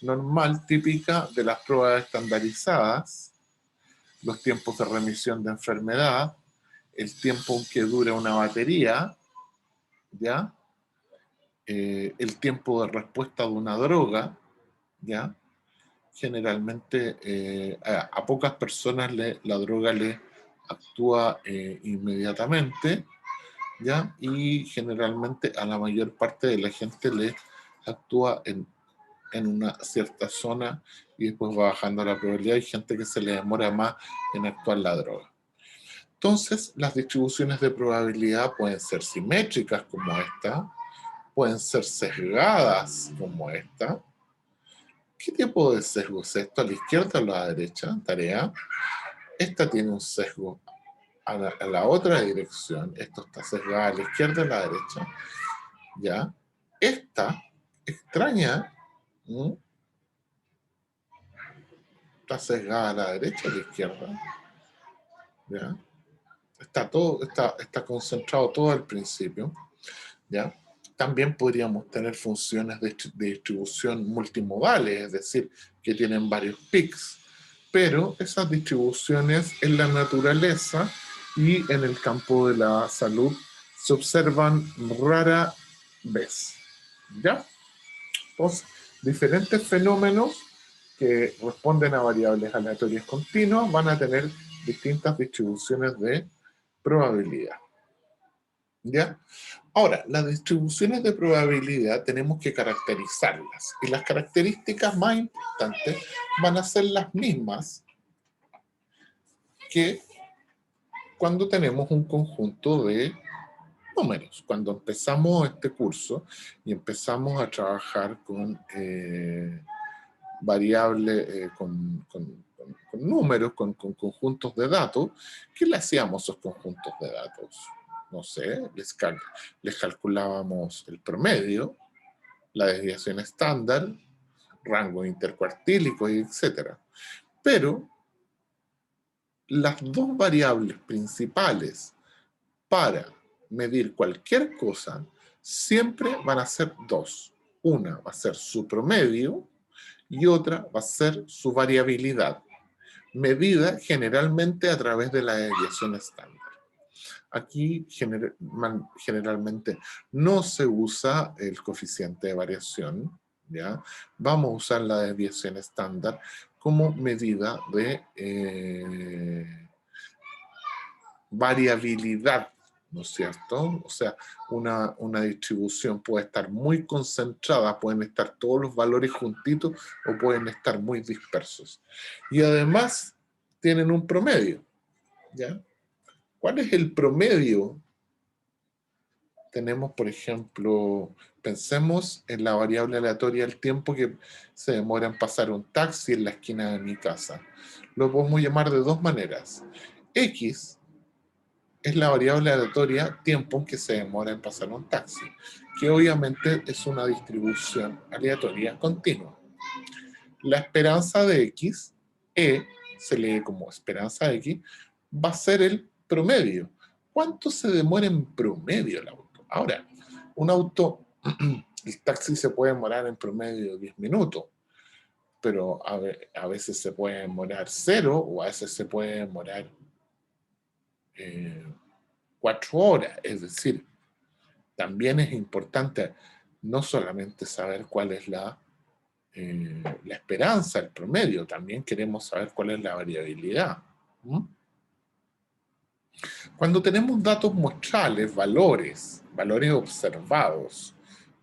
Speaker 1: normal típica de las pruebas estandarizadas, los tiempos de remisión de enfermedad, el tiempo que dura una batería, ¿ya? El tiempo de respuesta de una droga, ¿ya? Generalmente a pocas personas la droga le actúa inmediatamente, ¿ya? Y generalmente a la mayor parte de la gente le actúa en una cierta zona y después va bajando la probabilidad. Hay gente que se le demora más en actuar la droga. Entonces, las distribuciones de probabilidad pueden ser simétricas como esta, pueden ser sesgadas como esta. ¿Qué tipo de sesgo es esto? ¿A la izquierda o a la derecha? Tarea. Esta tiene un sesgo a la otra dirección. Esto está sesgado a la izquierda y a la derecha. ¿Ya? Esta, extraña, ¿m? Está sesgada a la derecha y a la izquierda. ¿Ya? Está concentrado todo al principio. ¿Ya? También podríamos tener funciones de distribución multimodales, es decir, que tienen varios peaks, pero esas distribuciones en la naturaleza y en el campo de la salud se observan rara vez. ¿Ya? Entonces, diferentes fenómenos que responden a variables aleatorias continuas van a tener distintas distribuciones de probabilidad. ¿Ya? Ahora, las distribuciones de probabilidad tenemos que caracterizarlas y las características más importantes van a ser las mismas que cuando tenemos un conjunto de números. Cuando empezamos este curso y empezamos a trabajar con variables, con números, con conjuntos de datos, ¿qué le hacíamos a esos conjuntos de datos? No sé, les calculábamos el promedio, la desviación estándar, rango intercuartílico, etc. Pero las dos variables principales para medir cualquier cosa siempre van a ser dos. Una va a ser su promedio y otra va a ser su variabilidad, medida generalmente a través de la desviación estándar. Aquí generalmente no se usa el coeficiente de variación, ¿ya? Vamos a usar la desviación estándar como medida de variabilidad, ¿no es cierto? O sea, una distribución puede estar muy concentrada, pueden estar todos los valores juntitos o pueden estar muy dispersos. Y además tienen un promedio, ¿ya? ¿Cuál es el promedio? Tenemos, por ejemplo, pensemos en la variable aleatoria el tiempo que se demora en pasar un taxi en la esquina de mi casa. Lo podemos llamar de dos maneras. X es la variable aleatoria tiempo en que se demora en pasar un taxi, que obviamente es una distribución aleatoria continua. La esperanza de X, E, se lee como esperanza X, va a ser el promedio. ¿Cuánto se demora en promedio el auto? Ahora, un auto, el taxi se puede demorar en promedio 10 minutos, pero a veces se puede demorar 0 o a veces se puede demorar 4 horas. Es decir, también es importante no solamente saber cuál es la esperanza, el promedio, también queremos saber cuál es la variabilidad. Cuando tenemos datos muestrales, valores observados,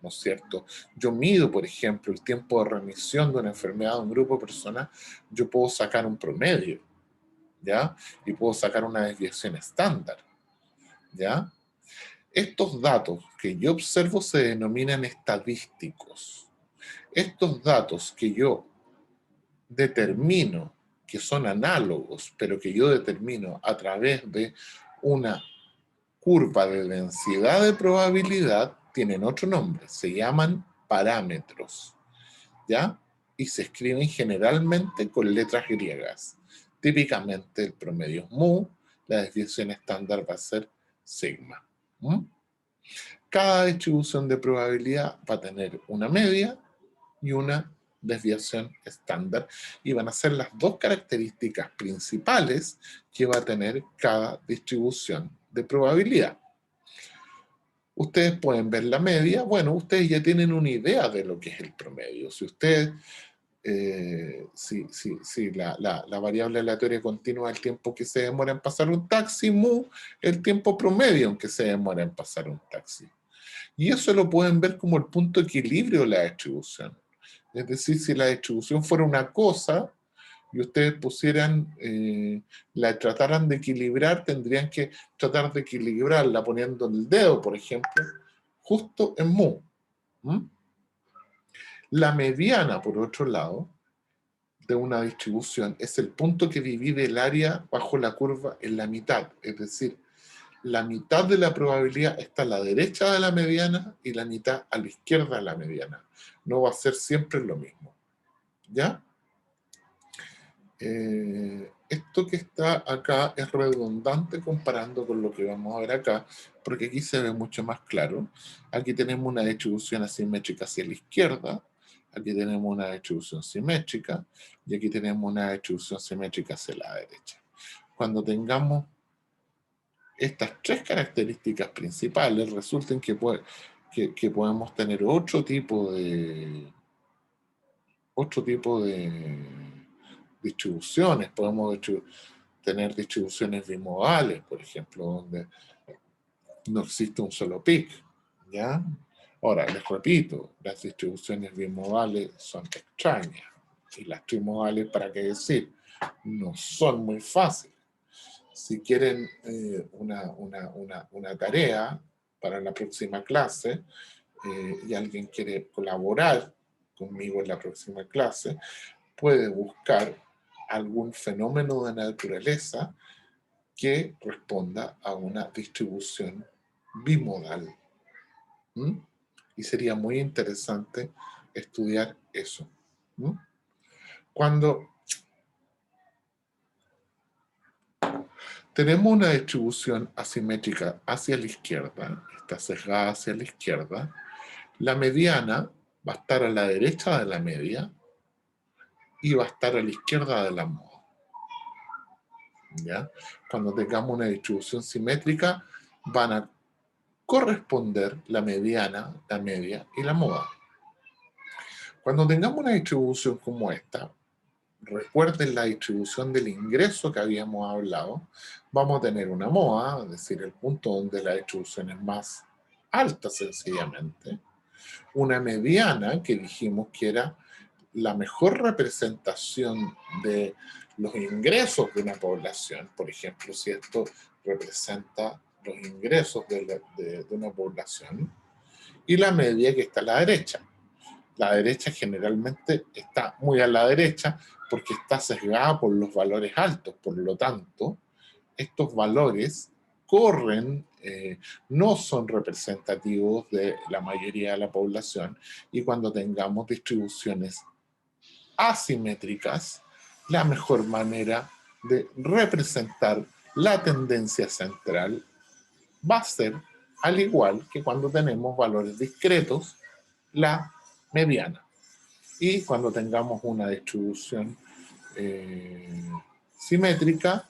Speaker 1: ¿no es cierto? Yo mido, por ejemplo, el tiempo de remisión de una enfermedad de un grupo de personas, yo puedo sacar un promedio, ¿ya? Y puedo sacar una desviación estándar, ¿ya? Estos datos que yo observo se denominan estadísticos. Estos datos que yo determino que son análogos, pero que yo determino a través de una curva de densidad de probabilidad, tienen otro nombre, se llaman parámetros, ¿ya? Y se escriben generalmente con letras griegas. Típicamente el promedio es mu, la desviación estándar va a ser sigma. Cada distribución de probabilidad va a tener una media y una desviación estándar, y van a ser las dos características principales que va a tener cada distribución de probabilidad. Ustedes pueden ver la media. Bueno, ustedes ya tienen una idea de lo que es el promedio. Si ustedes, si la variable aleatoria continua es el tiempo que se demora en pasar un taxi, mu, el tiempo promedio en que se demora en pasar un taxi. Y eso lo pueden ver como el punto de equilibrio de la distribución. Es decir, si la distribución fuera una cosa y ustedes pusieran, la trataran de equilibrar, tendrían que tratar de equilibrarla poniendo el dedo, por ejemplo, justo en mu. La mediana, por otro lado, de una distribución es el punto que divide el área bajo la curva en la mitad. Es decir, la mitad de la probabilidad está a la derecha de la mediana y la mitad a la izquierda de la mediana. No va a ser siempre lo mismo. ¿Ya? Esto que está acá es redundante comparando con lo que vamos a ver acá, porque aquí se ve mucho más claro. Aquí tenemos una distribución asimétrica hacia la izquierda, aquí tenemos una distribución simétrica, y aquí tenemos una distribución simétrica hacia la derecha. Cuando tengamos estas tres características principales, resulta que podemos tener otro tipo de distribuciones. Podemos tener distribuciones bimodales, por ejemplo, donde no existe un solo pic, ¿ya? Ahora, les repito, las distribuciones bimodales son extrañas, y las trimodales, ¿para qué decir? No son muy fáciles. Si quieren una tarea para la próxima clase, y alguien quiere colaborar conmigo en la próxima clase, puede buscar algún fenómeno de naturaleza que responda a una distribución bimodal. Y sería muy interesante estudiar eso. Cuando tenemos una distribución asimétrica hacia la izquierda, está sesgada hacia la izquierda, la mediana va a estar a la derecha de la media y va a estar a la izquierda de la moda. ¿Ya? Cuando tengamos una distribución simétrica, van a corresponder la mediana, la media y la moda. Cuando tengamos una distribución como esta, recuerden la distribución del ingreso que habíamos hablado, vamos a tener una moda, es decir, el punto donde la distribución es más alta sencillamente, una mediana que dijimos que era la mejor representación de los ingresos de una población. Por ejemplo, si esto representa los ingresos de una población, y la media que está a la derecha. La derecha generalmente está muy a la derecha porque está sesgada por los valores altos. Por lo tanto, estos valores corren, no son representativos de la mayoría de la población, y cuando tengamos distribuciones asimétricas, la mejor manera de representar la tendencia central va a ser, al igual que cuando tenemos valores discretos, la mediana. Y cuando tengamos una distribución simétrica,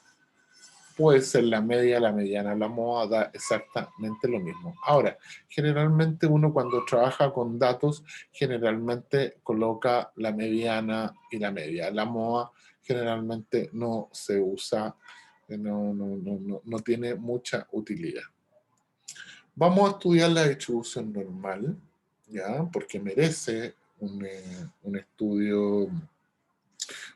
Speaker 1: puede ser la media, la mediana, la moda, da exactamente lo mismo. Ahora, generalmente uno cuando trabaja con datos, generalmente coloca la mediana y la media. La moda generalmente no se usa, no tiene mucha utilidad. Vamos a estudiar la distribución normal. ¿ya? Porque merece un estudio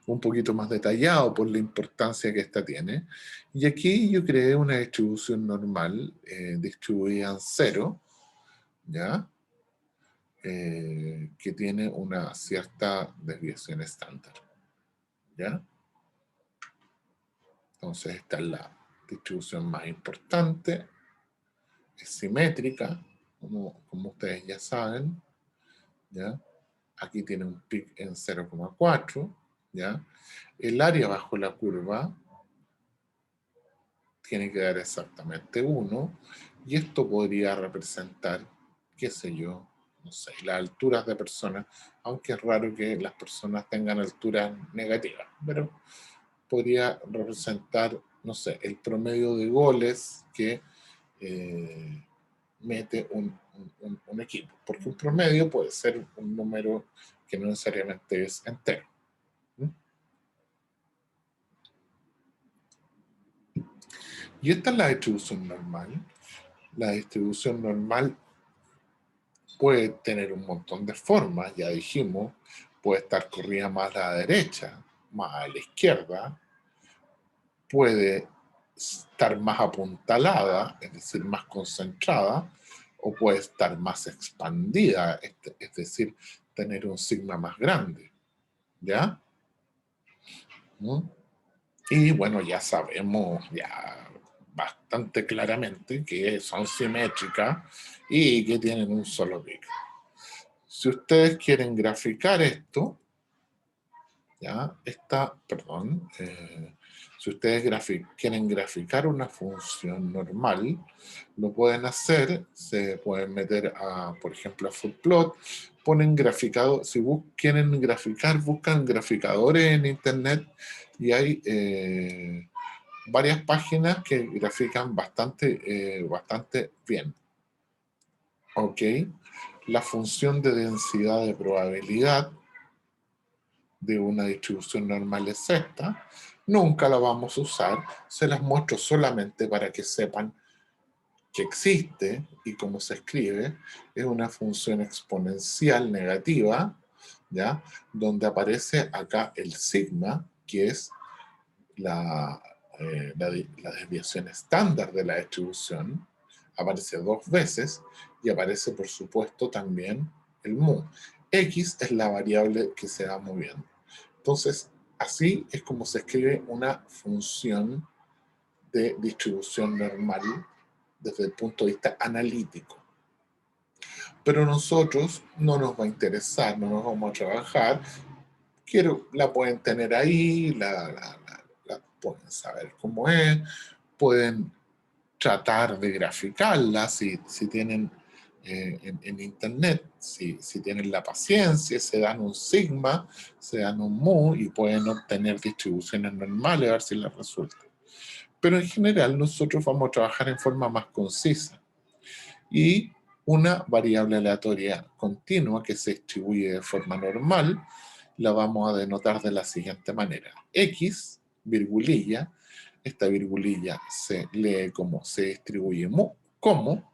Speaker 1: un poquito más detallado por la importancia que esta tiene. Y aquí yo creé una distribución normal, distribuida en cero, ¿ya? Que tiene una cierta desviación estándar, ¿ya? Entonces esta es la distribución más importante, es simétrica, como ustedes ya saben, ¿ya? Aquí tiene un pic en 0,4, ¿ya? El área bajo la curva tiene que dar exactamente 1, y esto podría representar, qué sé yo, no sé, las alturas de personas, aunque es raro que las personas tengan alturas negativas, pero podría representar, no sé, el promedio de goles que mete un equipo, porque un promedio puede ser un número que no necesariamente es entero. Y esta es la distribución normal. La distribución normal puede tener un montón de formas, ya dijimos, puede estar corrida más a la derecha, más a la izquierda, puede estar más apuntalada, es decir, más concentrada, o puede estar más expandida, es decir, tener un sigma más grande, ¿ya? ¿Mm? Y bueno, ya sabemos ya bastante claramente que son simétricas y que tienen un solo pico. Si ustedes quieren graficar esto, ¿ya? Si ustedes quieren graficar una función normal, lo pueden hacer, se pueden meter a, por ejemplo, a Footplot, ponen graficado, si quieren graficar, buscan graficadores en internet y hay varias páginas que grafican bastante bien. ¿Ok? La función de densidad de probabilidad de una distribución normal es esta. Nunca la vamos a usar, se las muestro solamente para que sepan que existe y cómo se escribe. Es una función exponencial negativa, ¿ya? Donde aparece acá el sigma, que es la desviación estándar de la distribución, aparece 2 veces, y aparece por supuesto también el mu. X es la variable que se va moviendo. Entonces, así es como se escribe una función de distribución normal desde el punto de vista analítico. Pero nosotros no nos va a interesar, no nos vamos a trabajar. La pueden tener ahí, la pueden saber cómo es, pueden tratar de graficarla si tienen en internet, si tienen la paciencia, se dan un sigma, se dan un mu y pueden obtener distribuciones normales a ver si les resulta. Pero en general nosotros vamos a trabajar en forma más concisa. Y una variable aleatoria continua que se distribuye de forma normal la vamos a denotar de la siguiente manera. X, virgulilla, esta virgulilla se lee como se distribuye mu, como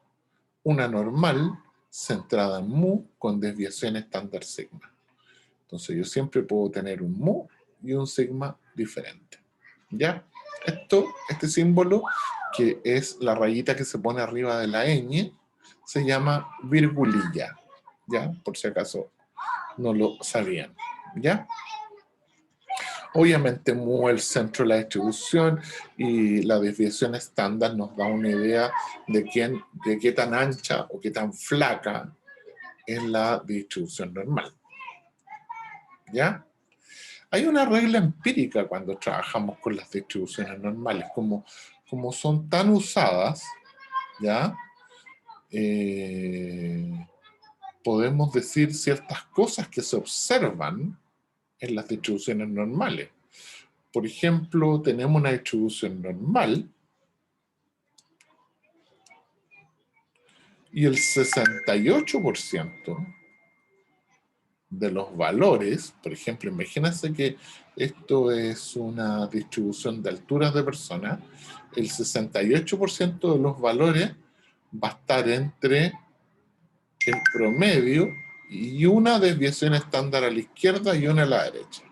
Speaker 1: una normal centrada en mu con desviación estándar sigma. Entonces yo siempre puedo tener un mu y un sigma diferente. ¿Ya? Este símbolo, que es la rayita que se pone arriba de la ñ, se llama virgulilla. ¿Ya? Por si acaso no lo sabían. ¿Ya? Obviamente mu es el centro de la distribución y la desviación estándar nos da una idea de qué tan ancha o qué tan flaca es la distribución normal. ¿Ya? Hay una regla empírica cuando trabajamos con las distribuciones normales, como son tan usadas, ¿ya? Podemos decir ciertas cosas que se observan en las distribuciones normales. Por ejemplo, tenemos una distribución normal y el 68% de los valores, por ejemplo, imagínense que esto es una distribución de alturas de personas, el 68% de los valores va a estar entre el promedio y una desviación estándar a la izquierda y una a la derecha.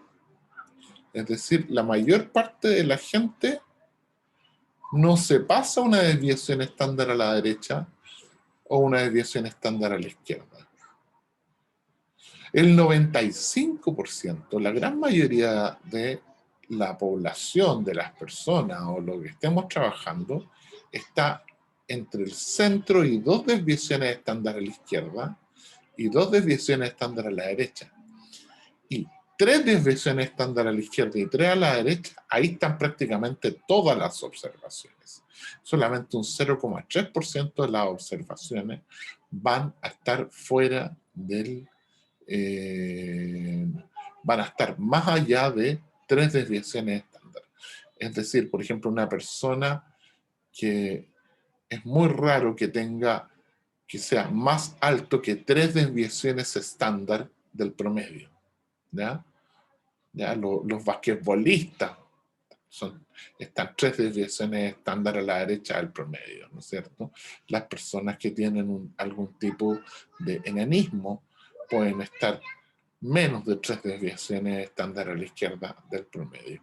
Speaker 1: Es decir, la mayor parte de la gente no se pasa una desviación estándar a la derecha o una desviación estándar a la izquierda. El 95%, la gran mayoría de la población, de las personas o lo que estemos trabajando, está entre el centro y 2 desviaciones estándar a la izquierda y 2 desviaciones estándar a la derecha. Y 3 desviaciones estándar a la izquierda y 3 a la derecha, ahí están prácticamente todas las observaciones. Solamente un 0,3% de las observaciones van a estar fuera del... van a estar más allá de 3 desviaciones estándar. Es decir, por ejemplo, una persona que es muy raro que sea más alto que 3 desviaciones estándar del promedio. ¿Ya? Los basquetbolistas están 3 desviaciones estándar a la derecha del promedio, ¿no es cierto? Las personas que tienen algún tipo de enanismo pueden estar menos de 3 desviaciones estándar a la izquierda del promedio.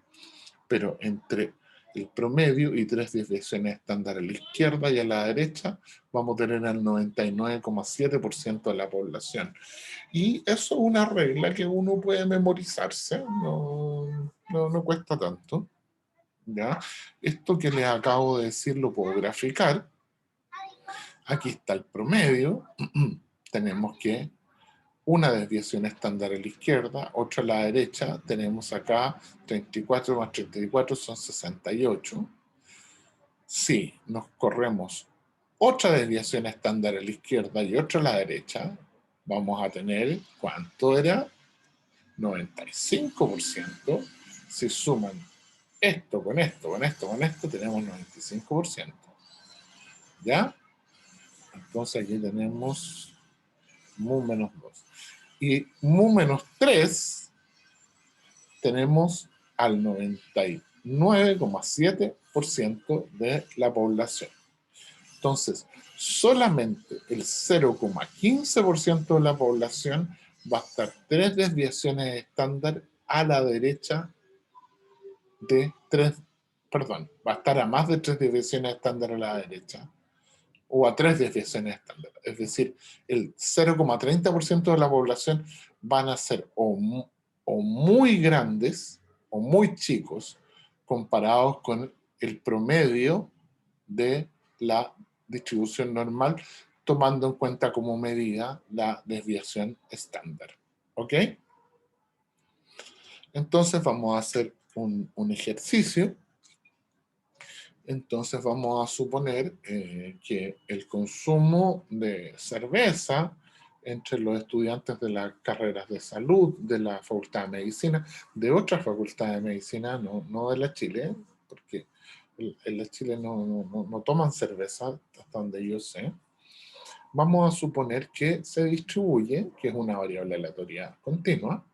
Speaker 1: Pero entre el promedio y 3 desviaciones estándar a la izquierda y a la derecha, vamos a tener al 99,7% de la población. Y eso es una regla que uno puede memorizarse, no cuesta tanto. ¿Ya? Esto que les acabo de decir lo puedo graficar. Aquí está el promedio. Tenemos que una desviación estándar a la izquierda, otra a la derecha. Tenemos acá 34 más 34 son 68. Si nos corremos otra desviación estándar a la izquierda y otra a la derecha, vamos a tener, ¿cuánto era? 95%. Si suman esto con esto, con esto, con esto, tenemos 95%. ¿Ya? Entonces aquí tenemos mu menos 2. Y mu menos 3 tenemos al 99,7% de la población. Entonces, solamente el 0,15% de la población va a estar 3 desviaciones estándar a la derecha de 3, perdón, va a estar a más de 3 desviaciones estándar a la derecha o a 3 desviaciones estándar. Es decir, el 0,30% de la población van a ser o muy grandes o muy chicos comparados con el promedio de la distribución normal, tomando en cuenta como medida la desviación estándar. ¿Ok? Entonces vamos a hacer un ejercicio. Entonces vamos a suponer que el consumo de cerveza entre los estudiantes de las carreras de salud, de la Facultad de Medicina, de otras facultades de medicina, no de la Chile, porque en la Chile no toman cerveza, hasta donde yo sé. Vamos a suponer que se distribuye, que es una variable aleatoria continua,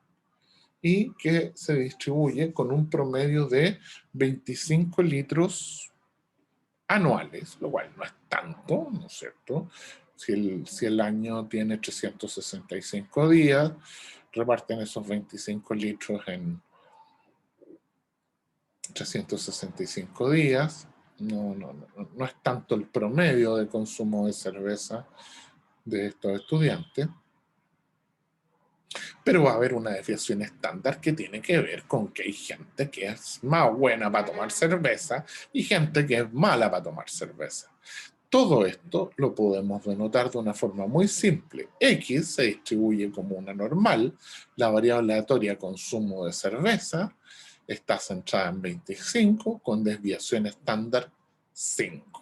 Speaker 1: y que se distribuye con un promedio de 25 litros anuales, lo cual no es tanto, ¿no es cierto? Si el año tiene 365 días, reparten esos 25 litros en 365 días, no es tanto el promedio de consumo de cerveza de estos estudiantes, pero va a haber una desviación estándar que tiene que ver con que hay gente que es más buena para tomar cerveza y gente que es mala para tomar cerveza. Todo esto lo podemos denotar de una forma muy simple. X se distribuye como una normal, la variable aleatoria consumo de cerveza está centrada en 25 con desviación estándar 5.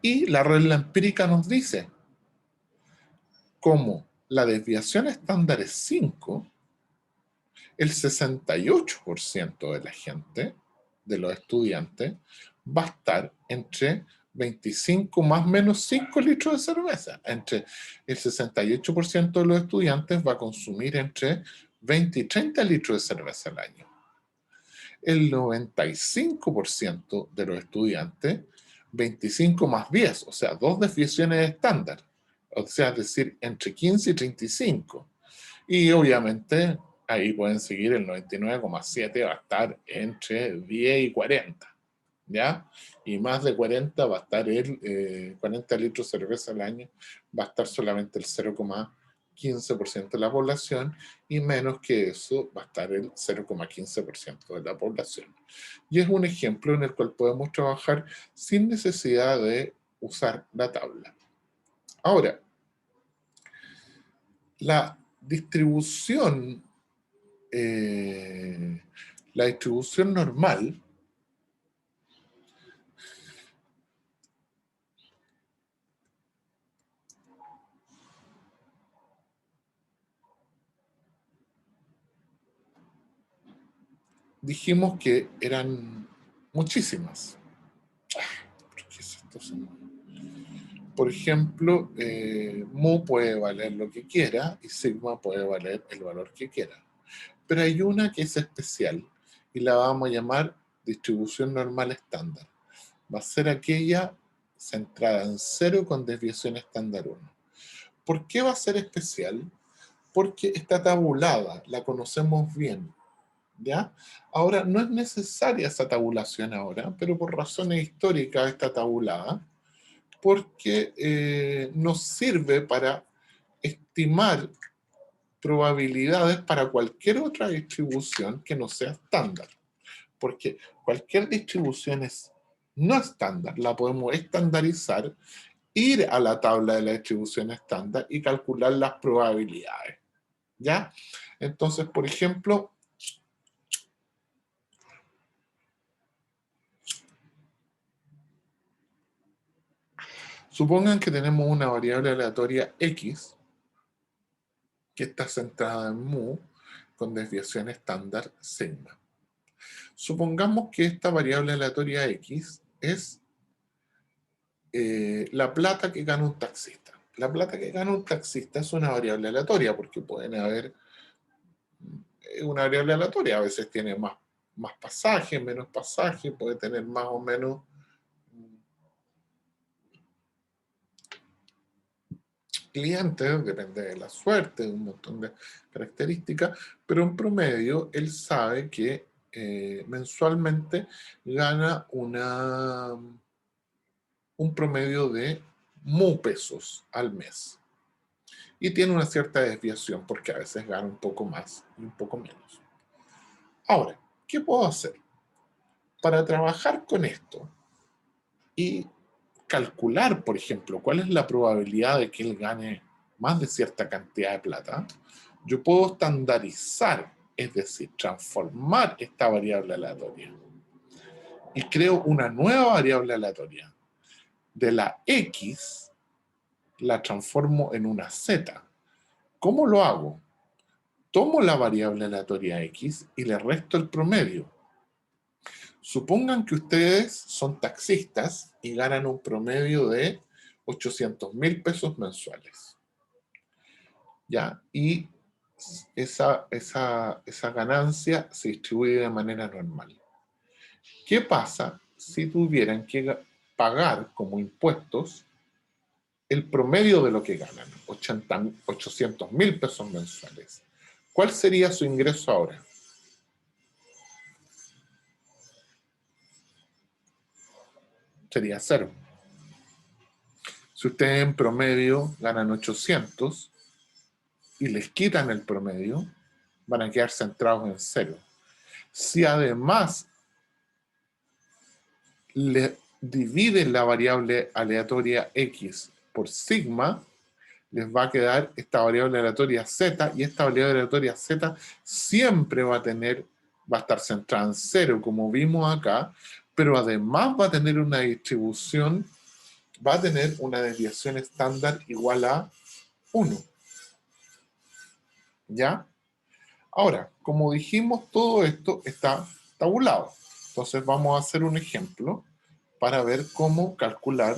Speaker 1: Y la regla empírica nos dice, como la desviación estándar es 5, el 68% de la gente, de los estudiantes, va a estar entre 25 más menos 5 litros de cerveza. Entre el 68% de los estudiantes va a consumir entre 20 y 30 litros de cerveza al año. El 95% de los estudiantes, 25 más 10, o sea, 2 desviaciones estándar, O sea, es decir, entre 15 y 35. Y obviamente ahí pueden seguir el 99,7 va a estar entre 10 y 40. ¿Ya? Y más de 40 va a estar 40 litros de cerveza al año, va a estar solamente el 0,15% de la población, y menos que eso va a estar el 0,15% de la población. Y es un ejemplo en el cual podemos trabajar sin necesidad de usar la tabla. Ahora, la distribución, normal dijimos que eran muchísimas. ¿Qué es esto? Por ejemplo, mu puede valer lo que quiera y sigma puede valer el valor que quiera. Pero hay una que es especial y la vamos a llamar distribución normal estándar. Va a ser aquella centrada en 0 con desviación estándar 1. ¿Por qué va a ser especial? Porque está tabulada, la conocemos bien. ¿Ya? Ahora, no es necesaria esa tabulación ahora, pero por razones históricas está tabulada, porque nos sirve para estimar probabilidades para cualquier otra distribución que no sea estándar. Porque cualquier distribución es no estándar, la podemos estandarizar, ir a la tabla de la distribución estándar y calcular las probabilidades. ¿Ya? Entonces, por ejemplo, supongan que tenemos una variable aleatoria x que está centrada en mu con desviación estándar sigma. Supongamos que esta variable aleatoria x es la plata que gana un taxista. La plata que gana un taxista es una variable aleatoria porque pueden haber una variable aleatoria. A veces tiene más pasaje, menos pasaje, puede tener más o menos clientes, depende de la suerte, de un montón de características, pero en promedio él sabe que mensualmente gana un promedio de mu pesos al mes. Y tiene una cierta desviación porque a veces gana un poco más y un poco menos. Ahora, ¿qué puedo hacer? Para trabajar con esto y calcular, por ejemplo, cuál es la probabilidad de que él gane más de cierta cantidad de plata, yo puedo estandarizar, es decir, transformar esta variable aleatoria. Y creo una nueva variable aleatoria. De la X la transformo en una Z. ¿Cómo lo hago? Tomo la variable aleatoria X y le resto el promedio. Supongan que ustedes son taxistas y ganan un promedio de 800.000 pesos mensuales. ¿Ya? Y esa ganancia se distribuye de manera normal. ¿Qué pasa si tuvieran que pagar como impuestos el promedio de lo que ganan, 800.000 pesos mensuales? ¿Cuál sería su ingreso ahora? Sería 0. Si ustedes en promedio ganan 800 y les quitan el promedio, van a quedar centrados en 0. Si además le dividen la variable aleatoria x por sigma, les va a quedar esta variable aleatoria z, y esta variable aleatoria z siempre va a estar centrada en 0, como vimos acá, pero además va a tener una distribución, va a tener una desviación estándar igual a 1. ¿Ya? Ahora, como dijimos, todo esto está tabulado. Entonces vamos a hacer un ejemplo para ver cómo calcular,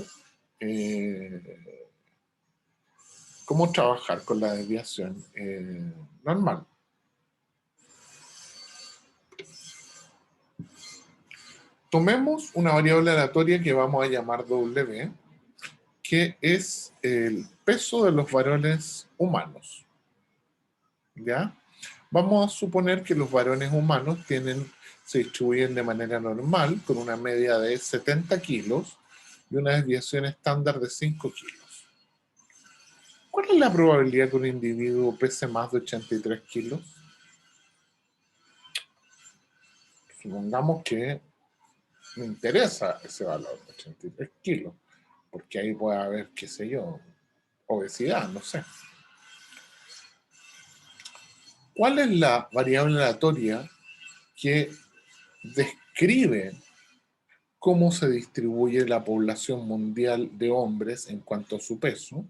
Speaker 1: cómo trabajar con la desviación normal. Tomemos una variable aleatoria que vamos a llamar W, que es el peso de los varones humanos. ¿Ya? Vamos a suponer que los varones humanos se distribuyen de manera normal, con una media de 70 kilos y una desviación estándar de 5 kilos. ¿Cuál es la probabilidad que un individuo pese más de 83 kilos? Supongamos que me interesa ese valor de 83 kilos, porque ahí puede haber, qué sé yo, obesidad, no sé. ¿Cuál es la variable aleatoria que describe cómo se distribuye la población mundial de hombres en cuanto a su peso?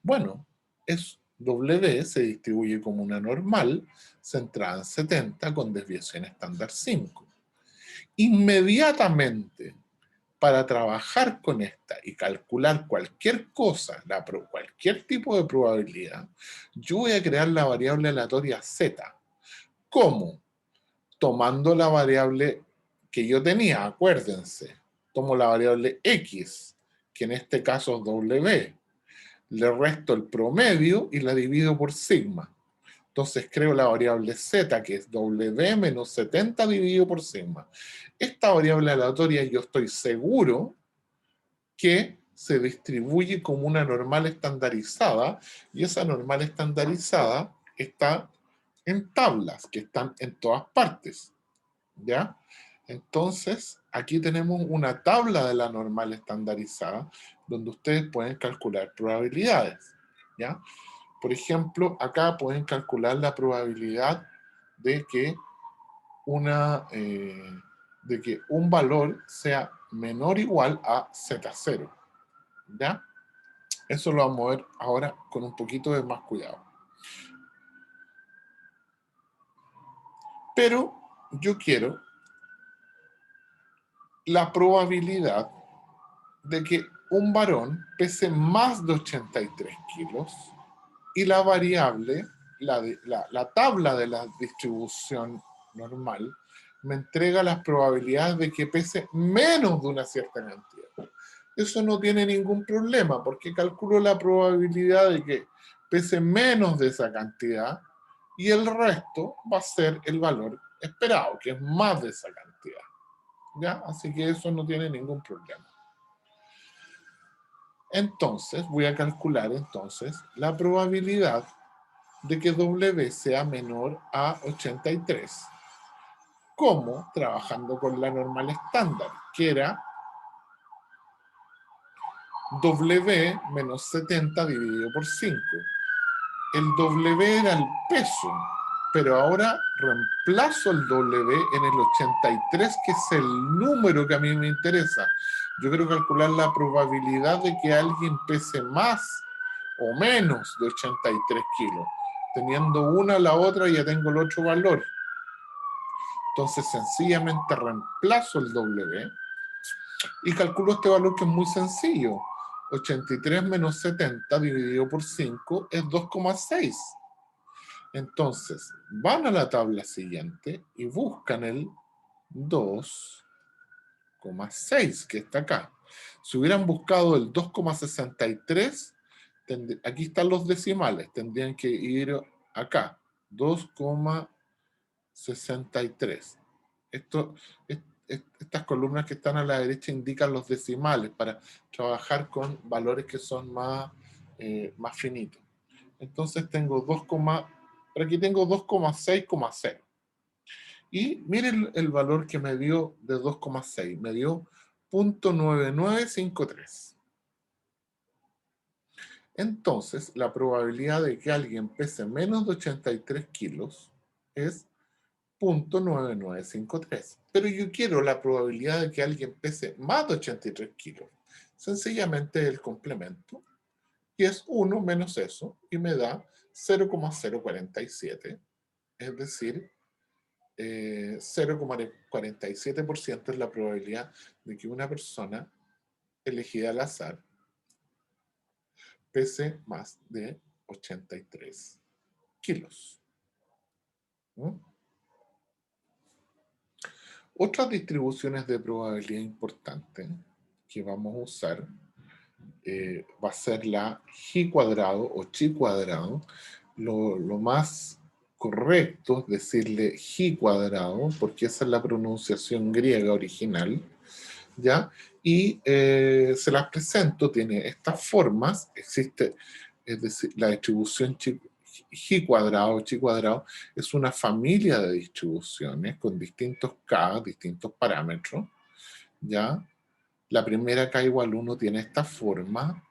Speaker 1: Bueno, es W, se distribuye como una normal, centrada en 70 con desviación estándar 5. Inmediatamente, para trabajar con esta y calcular cualquier cosa, cualquier tipo de probabilidad, yo voy a crear la variable aleatoria Z. ¿Cómo? Tomando la variable que yo tenía, acuérdense, tomo la variable X, que en este caso es W, le resto el promedio y la divido por sigma. Entonces creo la variable Z, que es W menos 70 dividido por sigma. Esta variable aleatoria yo estoy seguro que se distribuye como una normal estandarizada, y esa normal estandarizada está en tablas que están en todas partes. ¿Ya? Entonces, aquí tenemos una tabla de la normal estandarizada donde ustedes pueden calcular probabilidades. ¿Ya? Por ejemplo, acá pueden calcular la probabilidad de que, de que un valor sea menor o igual a Z0. ¿Ya? Eso lo vamos a ver ahora con un poquito de más cuidado. Pero yo quiero la probabilidad de que un varón pese más de 83 kilos y la variable, la tabla de la distribución normal, me entrega las probabilidades de que pese menos de una cierta cantidad. Eso no tiene ningún problema, porque calculo la probabilidad de que pese menos de esa cantidad y el resto va a ser el valor esperado, que es más de esa cantidad. ¿Ya? Así que eso no tiene ningún problema. Entonces, voy a calcular entonces la probabilidad de que W sea menor a 83. ¿Cómo? Trabajando con la normal estándar, que era W menos 70 dividido por 5. El W era el peso, pero ahora reemplazo el W en el 83, que es el número que a mí me interesa. Yo quiero calcular la probabilidad de que alguien pese más o menos de 83 kilos. Teniendo una a la otra ya tengo el otro valor. Entonces sencillamente reemplazo el W y calculo este valor, que es muy sencillo. 83 menos 70 dividido por 5 es 2,6. Entonces, van a la tabla siguiente y buscan el 2,6 que está acá. Si hubieran buscado el 2,63, aquí están los decimales, tendrían que ir acá, 2,63. Estas columnas que están a la derecha indican los decimales para trabajar con valores que son más finitos. Entonces tengo por aquí tengo 2,6,0. Y miren el valor que me dio de 2,6. Me dio 0.9953. Entonces, la probabilidad de que alguien pese menos de 83 kilos es 0.9953. Pero yo quiero la probabilidad de que alguien pese más de 83 kilos. Sencillamente el complemento, y es 1 menos eso, y me da 0,047. Es decir, 0,47% es la probabilidad de que una persona elegida al azar pese más de 83 kilos. ¿Mm? Otras distribuciones de probabilidad importantes que vamos a usar va a ser la G cuadrado o chi cuadrado. Lo más correcto es decirle G cuadrado, porque esa es la pronunciación griega original, ¿ya? Y se las presento, tiene estas formas, existe, es decir, la distribución G cuadrado o chi cuadrado es una familia de distribuciones con distintos K, distintos parámetros, ¿ya? La primera K igual 1 tiene esta forma,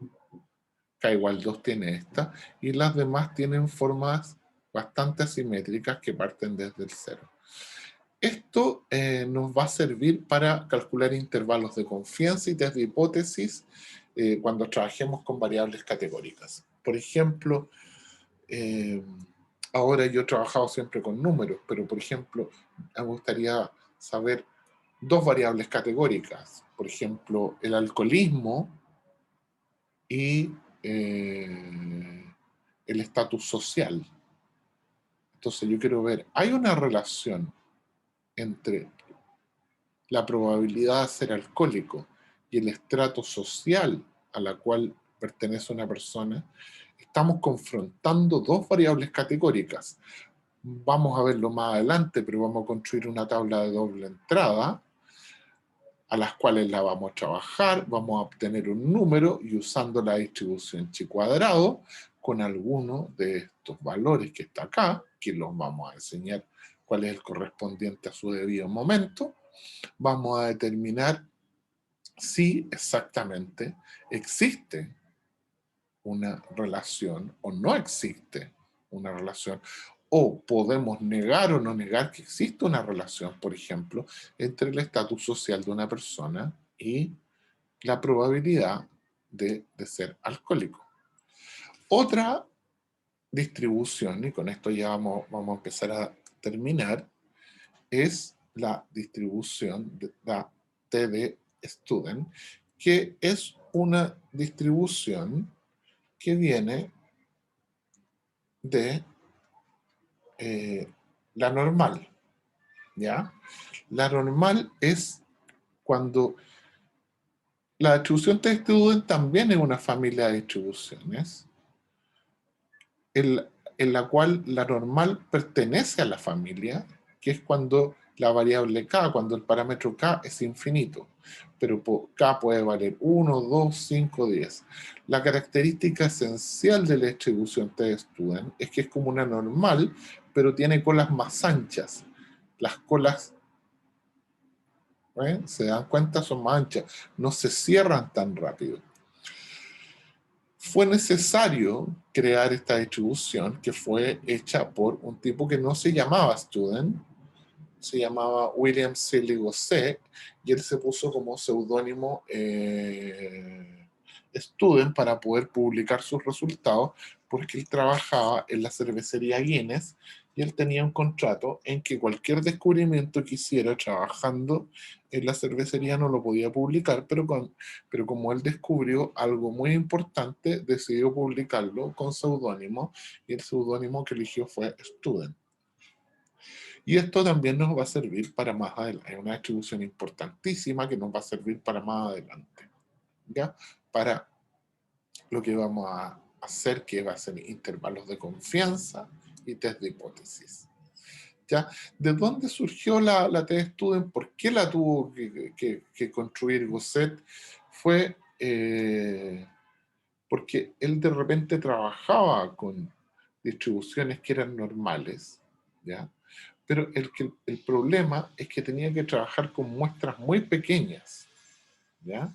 Speaker 1: K igual 2 tiene esta, y las demás tienen formas bastante asimétricas que parten desde el cero. Esto nos va a servir para calcular intervalos de confianza y test de hipótesis cuando trabajemos con variables categóricas. Por ejemplo, ahora yo he trabajado siempre con números, pero por ejemplo, me gustaría saber dos variables categóricas. Por ejemplo, el alcoholismo y el estatus social. Entonces yo quiero ver, ¿hay una relación entre la probabilidad de ser alcohólico y el estrato social a la cual pertenece una persona? Estamos confrontando dos variables categóricas. Vamos a verlo más adelante, pero vamos a construir una tabla de doble entrada a las cuales la vamos a trabajar, vamos a obtener un número y usando la distribución chi cuadrado con alguno de estos valores que está acá, que los vamos a enseñar cuál es el correspondiente a su debido momento, vamos a determinar si exactamente existe una relación o no existe una relación, o podemos negar o no negar que existe una relación, por ejemplo, entre el estatus social de una persona y la probabilidad de ser alcohólico. Otra distribución, y con esto ya vamos a empezar a terminar, es la distribución de la TD Student, que es una distribución que viene de la normal, ¿ya? La normal es cuando la distribución TD Student también es una familia de distribuciones en la cual la normal pertenece a la familia, que es cuando la variable k, cuando el parámetro k es infinito, pero k puede valer 1, 2, 5, 10. La característica esencial de la distribución T-Student es que es como una normal, pero tiene colas más anchas. Las colas, ¿eh? ¿Se dan cuenta? Son más anchas, no se cierran tan rápido. Fue necesario crear esta distribución que fue hecha por un tipo que no se llamaba Student, se llamaba William Seeley Gosset, y él se puso como seudónimo Student para poder publicar sus resultados, porque él trabajaba en la cervecería Guinness y él tenía un contrato en que cualquier descubrimiento que hiciera trabajando en la cervecería no lo podía publicar, pero como él descubrió algo muy importante, decidió publicarlo con seudónimo, y el seudónimo que eligió fue Student. Y esto también nos va a servir para más adelante. Es una distribución importantísima que nos va a servir para más adelante, ¿ya? Para lo que vamos a hacer, que va a ser intervalos de confianza y test de hipótesis. ¿Ya? ¿De dónde surgió la T-Student? ¿Por qué la tuvo que construir Gosset? Fue porque él de repente trabajaba con distribuciones que eran normales, ¿ya? Pero el problema es que tenía que trabajar con muestras muy pequeñas, ¿ya?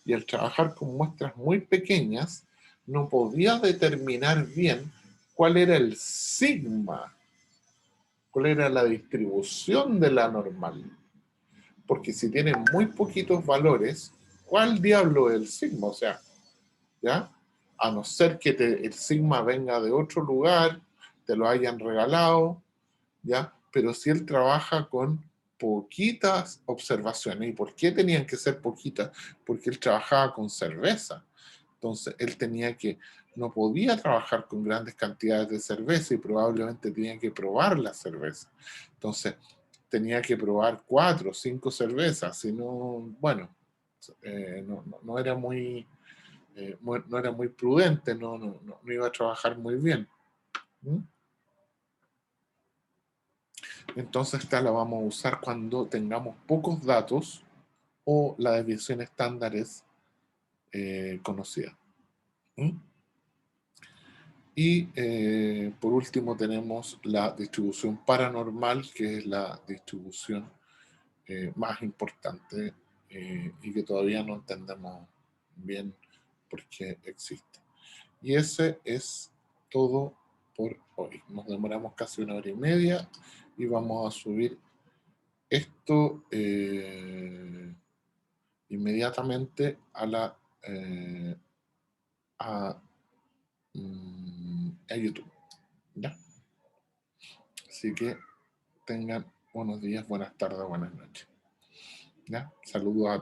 Speaker 1: Y al trabajar con muestras muy pequeñas, no podía determinar bien cuál era el sigma, cuál era la distribución de la normal. Porque si tiene muy poquitos valores, ¿cuál diablo es el sigma? O sea, ¿ya? A no ser que el sigma venga de otro lugar, te lo hayan regalado, ¿ya? Pero si él trabaja con poquitas observaciones. ¿Y por qué tenían que ser poquitas? Porque él trabajaba con cerveza. Entonces, él no podía trabajar con grandes cantidades de cerveza y probablemente tenía que probar la cerveza. Entonces, tenía que probar 4 o 5 cervezas, si no, bueno, no era muy no era muy prudente, no iba a trabajar muy bien. ¿Mm? Entonces esta la vamos a usar cuando tengamos pocos datos o la desviación estándar es conocida. ¿Mm? Y por último tenemos la distribución paranormal, que es la distribución más importante y que todavía no entendemos bien por qué existe. Y ese es todo por hoy. Nos demoramos casi 1 hora y media y vamos a subir esto inmediatamente a la a, a YouTube. ¿Ya? Así que tengan buenos días, buenas tardes, buenas noches. ¿Ya? Saludos a todos.